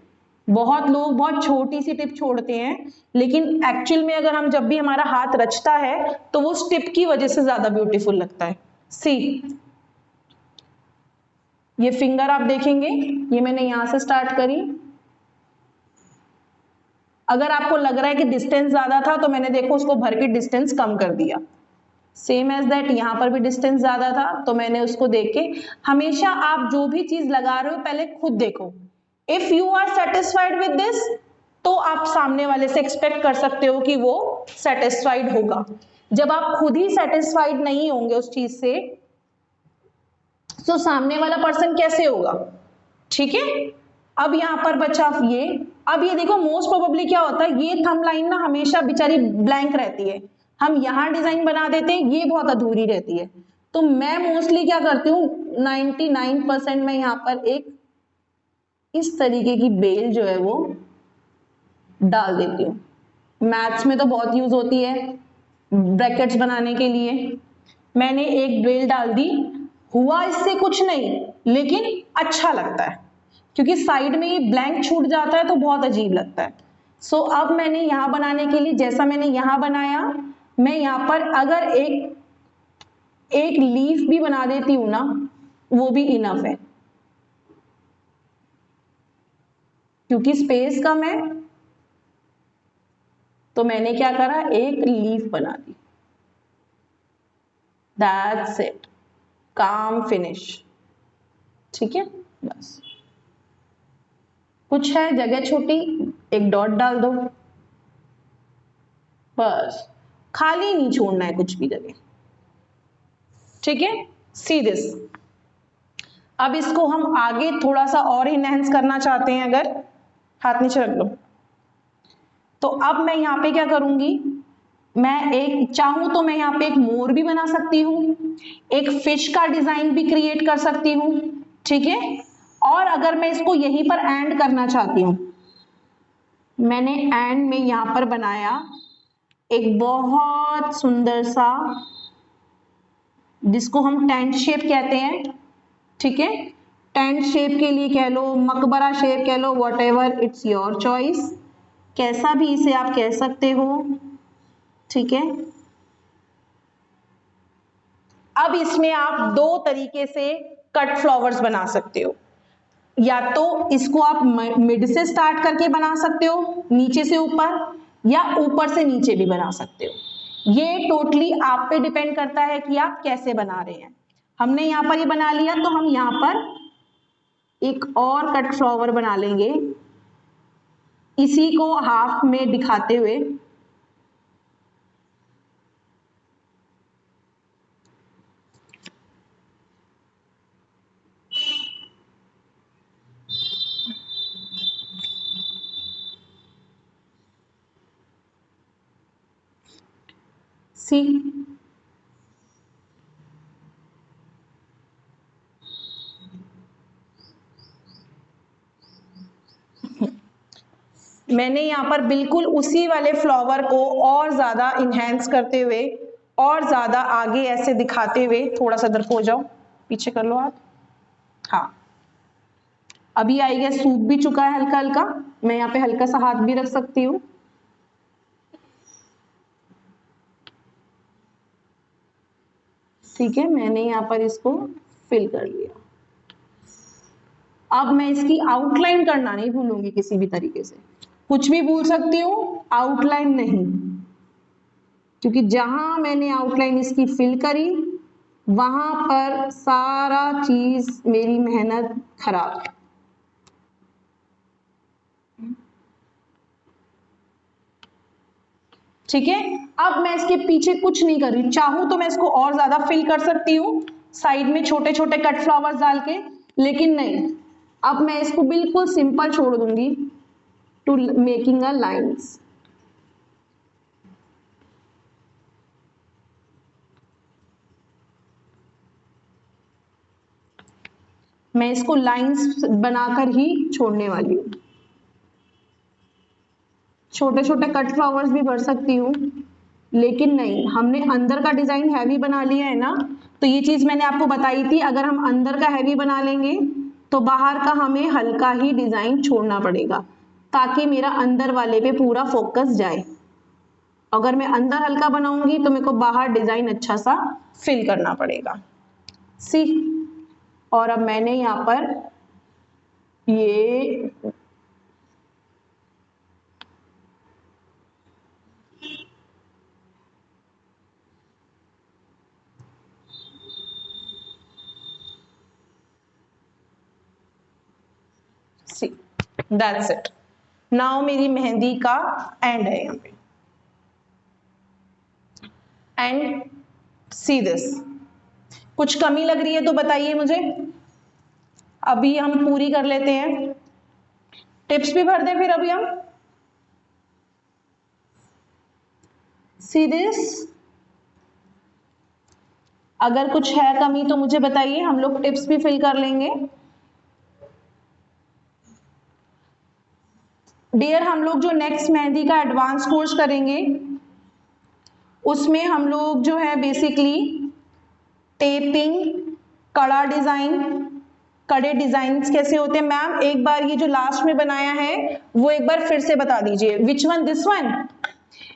बहुत लोग बहुत छोटी सी टिप छोड़ते हैं, लेकिन एक्चुअल में अगर हम जब भी हमारा हाथ रचता है तो वो उस टिप की वजह से ज्यादा ब्यूटीफुल लगता है। सी, ये फिंगर आप देखेंगे, ये मैंने यहां से स्टार्ट करी। अगर आपको लग रहा है कि डिस्टेंस ज्यादा था तो मैंने देखो उसको भर के डिस्टेंस कम कर दिया। सेम एज दैट यहाँ पर भी डिस्टेंस ज्यादा था तो मैंने उसको देख के, हमेशा आप जो भी चीज लगा रहे हो पहले खुद देखो। If you are satisfied with this तो आप सामने वाले से एक्सपेक्ट कर सकते हो कि वो सेटिस्फाइड होगा। जब आप खुद ही सेटिस्फाइड नहीं होंगे उस चीज से तो सामने वाला पर्सन कैसे होगा। ठीक है, अब यहाँ पर बचा ये। अब ये देखो मोस्ट प्रोबेबली क्या होता है, ये थंब लाइन ना हमेशा बेचारी ब्लैंक रहती है, हम यहाँ डिजाइन बना देते हैं, ये बहुत अधूरी रहती है। तो मैं मोस्टली क्या करती हूँ, 99% में यहाँ पर एक इस तरीके की बेल जो है वो डाल देती हूँ। मैथ्स में तो बहुत यूज होती है ब्रैकेट्स बनाने के लिए। मैंने एक बेल डाल दी, हुआ इससे कुछ नहीं लेकिन अच्छा लगता है, क्योंकि साइड में ये ब्लैंक छूट जाता है तो बहुत अजीब लगता है। सो अब मैंने यहां बनाने के लिए, जैसा मैंने यहां बनाया, मैं यहां पर अगर एक लीफ भी बना देती हूं ना, वो भी इनफ है, क्योंकि स्पेस कम है। तो मैंने क्या करा, एक लीफ बना दी। दैट्स इट, काम फिनिश। ठीक है, बस कुछ है जगह छोटी, एक डॉट डाल दो, बस खाली नहीं छोड़ना है कुछ भी जगह। ठीक है, सी दिस। अब इसको हम आगे थोड़ा सा और इनहेंस करना चाहते हैं, अगर हाथ नीचे रख लो, तो अब मैं यहाँ पे क्या करूंगी, मैं एक चाहूं तो मैं यहाँ पे एक मोर भी बना सकती हूँ, एक फिश का डिजाइन भी क्रिएट कर सकती हूँ। ठीक है, और अगर मैं इसको यहीं पर एंड करना चाहती हूँ, मैंने एंड में यहां पर बनाया एक बहुत सुंदर सा, जिसको हम टेंट शेप कहते हैं। ठीक है, टेंट शेप के लिए कह लो, मकबरा शेप कह लो, whatever, it's your choice, कैसा भी इसे आप कह सकते हो। ठीक है, अब इसमें आप दो तरीके से कट फ्लावर्स बना सकते हो, या तो इसको आप मिड से स्टार्ट करके बना सकते हो, नीचे से ऊपर, या ऊपर से नीचे भी बना सकते हो। ये टोटली आप पे डिपेंड करता है कि आप कैसे बना रहे हैं। हमने यहाँ पर ये बना लिया तो हम यहाँ पर एक और कट फ्लावर बना लेंगे, इसी को हाफ में दिखाते हुए। सी, मैंने यहाँ पर बिल्कुल उसी वाले फ्लावर को और ज्यादा इनहेंस करते हुए, और ज्यादा आगे ऐसे दिखाते हुए, थोड़ा सा इधर हो जाओ, पीछे कर लो हाथ। हाँ, अभी आई गया, सूख भी चुका है हल्का हल्का, मैं यहाँ पे हल्का सा हाथ भी रख सकती हूँ। ठीक है, मैंने यहाँ पर इसको फिल कर लिया। अब मैं इसकी आउटलाइन करना नहीं भूलूंगी किसी भी तरीके से, कुछ भी भूल सकती हूँ, आउटलाइन नहीं, क्योंकि जहां मैंने आउटलाइन इसकी फिल करी वहां पर सारा चीज मेरी मेहनत खराब। ठीक है, अब मैं इसके पीछे कुछ नहीं कर रही, चाहूं तो मैं इसको और ज्यादा फिल कर सकती हूँ साइड में छोटे छोटे कट फ्लावर्स डाल के, लेकिन नहीं, अब मैं इसको बिल्कुल सिंपल छोड़ दूंगी टू मेकिंग अ लाइन्स। मैं इसको लाइंस बनाकर ही छोड़ने वाली हूँ। छोटे छोटे कट फ्लावर्स भी भर सकती हूँ, लेकिन नहीं, हमने अंदर का डिजाइन हैवी बना लिया है ना, तो ये चीज मैंने आपको बताई थी, अगर हम अंदर का हैवी बना लेंगे तो बाहर का हमें हल्का ही डिजाइन छोड़ना पड़ेगा ताकि मेरा अंदर वाले पे पूरा फोकस जाए। अगर मैं अंदर हल्का बनाऊंगी तो मेरे को बाहर डिजाइन अच्छा सा फिल करना पड़ेगा। सी, और अब मैंने यहाँ पर ये सी, दैट्स इट। नाउ मेरी मेहंदी का एंड है यहाँ पे, एंड सी दिस। कुछ कमी लग रही है तो बताइए मुझे, अभी हम पूरी कर लेते हैं। टिप्स भी भर दें फिर अभी हम। सी दिस, अगर कुछ है कमी तो मुझे बताइए, हम लोग टिप्स भी फिल कर लेंगे। डियर, हम लोग जो नेक्स्ट मेहंदी का एडवांस कोर्स करेंगे उसमें हम लोग जो है बेसिकली टेपिंग, कड़ा डिजाइन, कड़े डिजाइन कैसे होते हैं। मैम एक बार ये जो लास्ट में बनाया है वो एक बार फिर से बता दीजिए, which one, this one.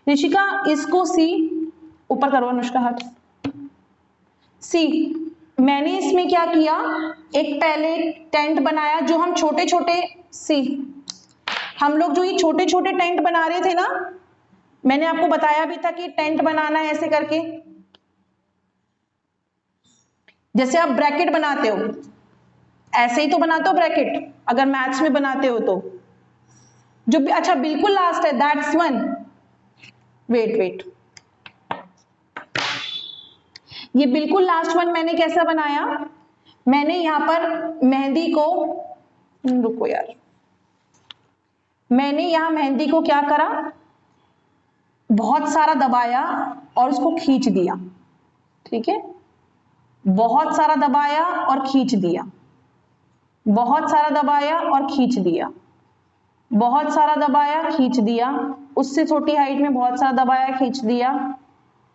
Rishika इसको सी, ऊपर करो अनुष्का हाथ। सी, मैंने इसमें क्या किया, एक पहले टेंट बनाया जो हम छोटे छोटे, सी, हम लोग जो ये छोटे छोटे टेंट बना रहे थे ना, मैंने आपको बताया भी था कि टेंट बनाना है ऐसे करके, जैसे आप ब्रैकेट बनाते हो ऐसे ही तो बनाते हो ब्रैकेट, अगर मैथ्स में बनाते हो तो। जो अच्छा बिल्कुल लास्ट है, दैट्स वन, वेट वेट, ये बिल्कुल लास्ट वन मैंने कैसा बनाया, मैंने यहां पर मेहंदी को, रुको यार, मैंने यहां मेहंदी को क्या करा, बहुत सारा दबाया और उसको खींच दिया। ठीक है, बहुत सारा दबाया और खींच दिया, बहुत सारा दबाया और खींच दिया, बहुत सारा दबाया खींच दिया, उससे छोटी हाइट में बहुत सारा दबाया खींच दिया,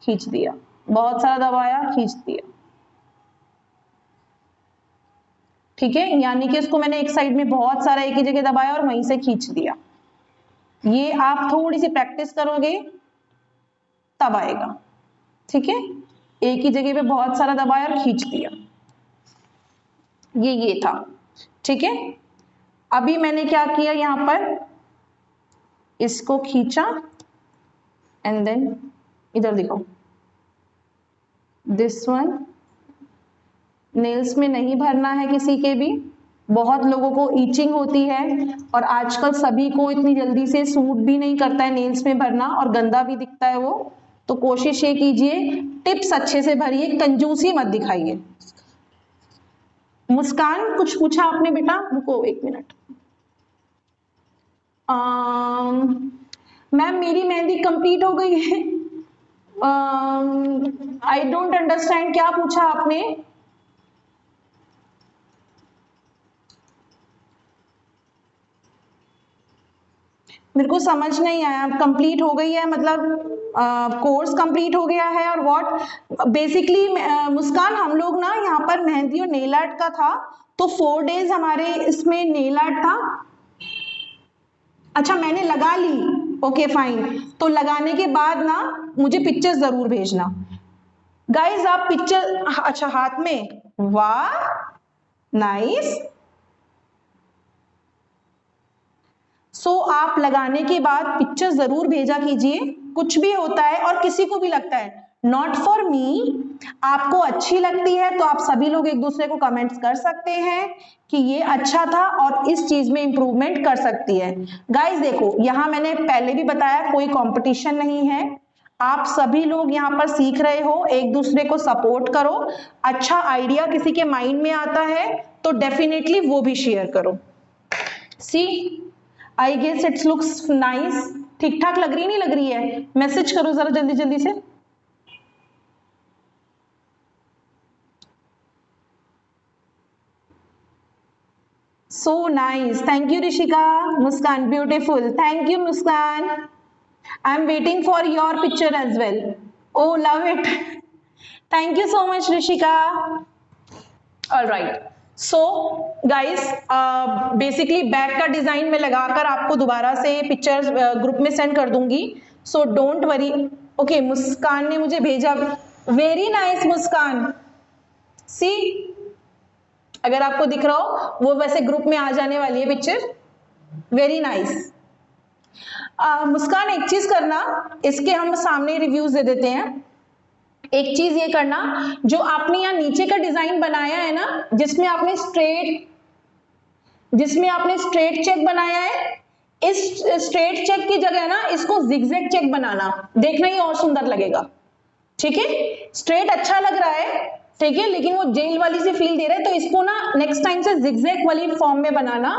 खींच दिया, बहुत सारा दबाया खींच दिया। ठीक है, यानी कि इसको मैंने एक साइड में बहुत सारा एक ही जगह दबाया और वहीं से खींच दिया। ये आप थोड़ी सी प्रैक्टिस करोगे तब आएगा। ठीक है, एक ही जगह पे बहुत सारा दबाया और खींच दिया, ये था। ठीक है, अभी मैंने क्या किया, यहां पर इसको खींचा एंड देन इधर देखो, दिस वन। नेल्स में नहीं भरना है किसी के भी, बहुत लोगों को ईचिंग होती है और आजकल सभी को इतनी जल्दी से सूट भी नहीं करता है नेल्स में भरना, और गंदा भी दिखता है वो, तो कोशिश ये कीजिए टिप्स अच्छे से भरिए, कंजूसी मत दिखाइए। मुस्कान कुछ पूछा आपने बेटा, रुको एक मिनट। मैम मेरी मेहंदी कंप्लीट हो गई है। आई डोंट अंडरस्टैंड, क्या पूछा आपने? मेरे को समझ नहीं आया, कंप्लीट हो गई है मतलब कोर्स कंप्लीट हो गया है और व्हाट? बेसिकली मुस्कान, हम लोग ना यहाँ पर मेहंदी और नेल आर्ट का था, तो 4 डेज हमारे इसमें नेल आर्ट था। अच्छा मैंने लगा ली, ओके फाइन, तो लगाने के बाद ना मुझे पिक्चर्स जरूर भेजना। गाइज आप पिक्चर, अच्छा हाथ में, वाह नाइस। सो आप लगाने के बाद पिक्चर जरूर भेजा कीजिए, कुछ भी होता है और किसी को भी लगता है, नॉट फॉर मी, आपको अच्छी लगती है तो आप सभी लोग एक दूसरे को कमेंट्स कर सकते हैं कि ये अच्छा था और इस चीज में इंप्रूवमेंट कर सकती है। गाइस देखो, यहां मैंने पहले भी बताया कोई कंपटीशन नहीं है, आप सभी लोग यहाँ पर सीख रहे हो, एक दूसरे को सपोर्ट करो, अच्छा आइडिया किसी के माइंड में आता है तो डेफिनेटली वो भी शेयर करो। See I guess it's looks nice, ठीक ठाक लग रही नहीं लग रही है, मैसेज करो जरा जल्दी जल्दी से। So nice, thank you Rishika. Muskan beautiful, thank you Muskan, I am waiting for your picture as well. Oh love it, thank you so much Rishika. Alright, so guys basically back का डिजाइन में लगाकर आपको दोबारा से पिक्चर्स ग्रुप में सेंड कर दूंगी, so don't worry. Okay, मुस्कान ने मुझे भेजा, वेरी नाइस मुस्कान। सी अगर आपको दिख रहा हो वो वैसे ग्रुप में आ जाने वाली है पिक्चर, वेरी नाइस। मुस्कान एक चीज करना, इसके हम सामने रिव्यूज दे देते हैं। एक चीज ये करना, जो आपने यहाँ नीचे का डिजाइन बनाया है ना, जिसमें आपने स्ट्रेट चेक बनाया है, इस स्ट्रेट चेक की जगह ना इसको जिगजैग चेक बनाना, देखना ही और सुंदर लगेगा। ठीक है, स्ट्रेट अच्छा लग रहा है, ठीक है, लेकिन वो जेल वाली से फील दे रहा है, तो इसको ना नेक्स्ट टाइम से जिगजैग वाली फॉर्म में बनाना।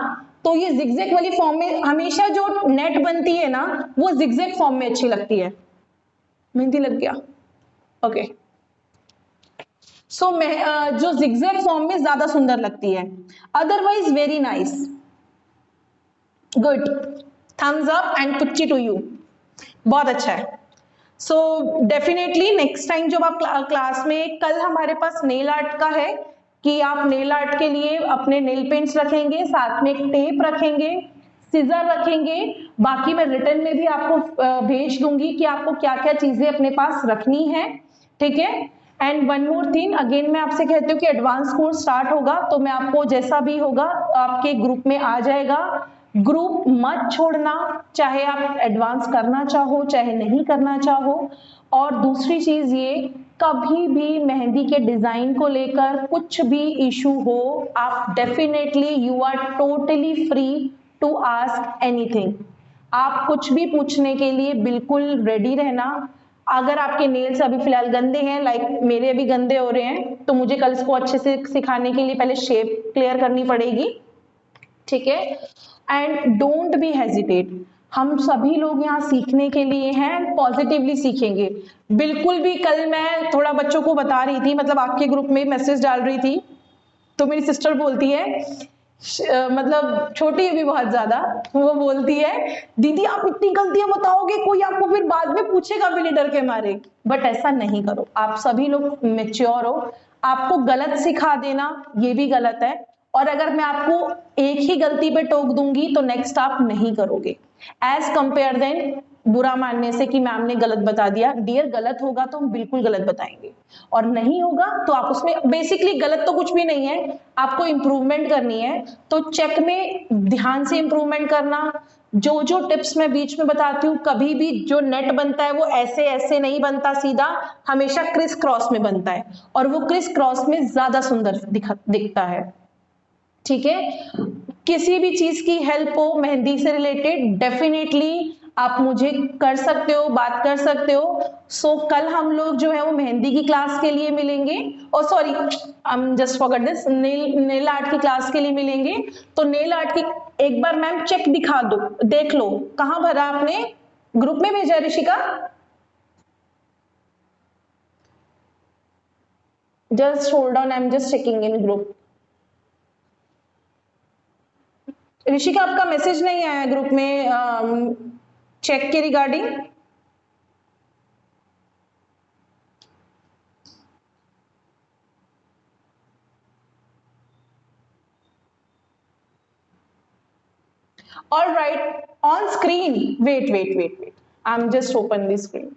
तो ये जिगजैग वाली फॉर्म में हमेशा जो नेट बनती है ना, वो जिगजैग फॉर्म में अच्छी लगती है। मेहंदी लग गया, ओके। सो जो जिगजैग फॉर्म में ज्यादा सुंदर लगती है, otherwise very nice, good, thumbs up and पुच्ची टू यू, बहुत अच्छा है। सो डेफिनेटली नेक्स्ट टाइम जब आप क्लास में, कल हमारे पास नेल आर्ट का है कि आप नेल आर्ट के लिए अपने नेल पेंट्स रखेंगे, साथ में एक टेप रखेंगे, सीजर रखेंगे, बाकी मैं रिटर्न में भी आपको भेज दूंगी कि आपको क्या क्या चीजें अपने पास रखनी है, ठीक है। And one more thing, again मैं आपसे कहती हूँ कि एडवांस कोर्स स्टार्ट होगा तो मैं आपको जैसा भी होगा आपके ग्रुप में आ जाएगा, ग्रुप मत छोड़ना, चाहे आप एडवांस करना चाहो चाहे नहीं करना चाहो। और दूसरी चीज ये, कभी भी मेहंदी के डिजाइन को लेकर कुछ भी इशू हो, आप definitely you are totally free to ask anything, आप कुछ भी पूछने के लिए बिल्कुल रेडी रहना। अगर आपके नेल्स अभी फिलहाल गंदे हैं, लाइक मेरे अभी गंदे हो रहे हैं, तो मुझे कल इसको अच्छे से सिखाने के लिए पहले शेप क्लियर करनी पड़ेगी, ठीक है। एंड डोंट बी हेजिटेट, हम सभी लोग यहाँ सीखने के लिए हैं, पॉजिटिवली सीखेंगे बिल्कुल भी। कल मैं थोड़ा बच्चों को बता रही थी, मतलब आपके ग्रुप में मैसेज डाल रही थी, तो मेरी सिस्टर बोलती है, मतलब छोटी है भी बहुत ज्यादा, वो बोलती है दीदी आप इतनी गलतियां बताओगे कोई आपको फिर बाद में पूछेगा भी नहीं डर के मारे। बट ऐसा नहीं करो, आप सभी लोग मेच्योर हो, आपको गलत सिखा देना ये भी गलत है, और अगर मैं आपको एक ही गलती पे टोक दूंगी तो नेक्स्ट आप नहीं करोगे, एज कंपेयर देन बुरा मानने से कि मैम ने गलत बता दिया। डियर, गलत होगा तो हम बिल्कुल गलत बताएंगे, और नहीं होगा तो आप उसमें, बेसिकली गलत तो कुछ भी नहीं है, आपको इंप्रूवमेंट करनी है तो चेक में ध्यान से इंप्रूवमेंट करना। जो जो टिप्स मैं बीच में बताती हूँ, कभी भी जो नेट बनता है वो ऐसे ऐसे नहीं बनता सीधा, हमेशा क्रिस क्रॉस में बनता है, और वो क्रिस क्रॉस में ज्यादा सुंदर दिखता है, ठीक है। किसी भी चीज की हेल्प हो मेहंदी से रिलेटेड, डेफिनेटली आप मुझे कर सकते हो, बात कर सकते हो। सो कल हम लोग जो है वो मेहंदी की क्लास के लिए मिलेंगे, और sorry I am just forgot this, nail art की क्लास के लिए मिलेंगे। तो नेल आर्ट की एक बार मैम चेक दिखा दो, देख लो कहाँ भरा आपने, ग्रुप में भेजा Rishika, just hold on, I am just checking in group. Rishika आपका मैसेज नहीं आया ग्रुप में चेक के regarding? All right, on screen, wait, I am just open the screen.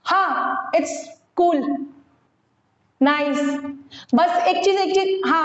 हाँ, इट्स कूल, नाइस। बस एक चीज हाँ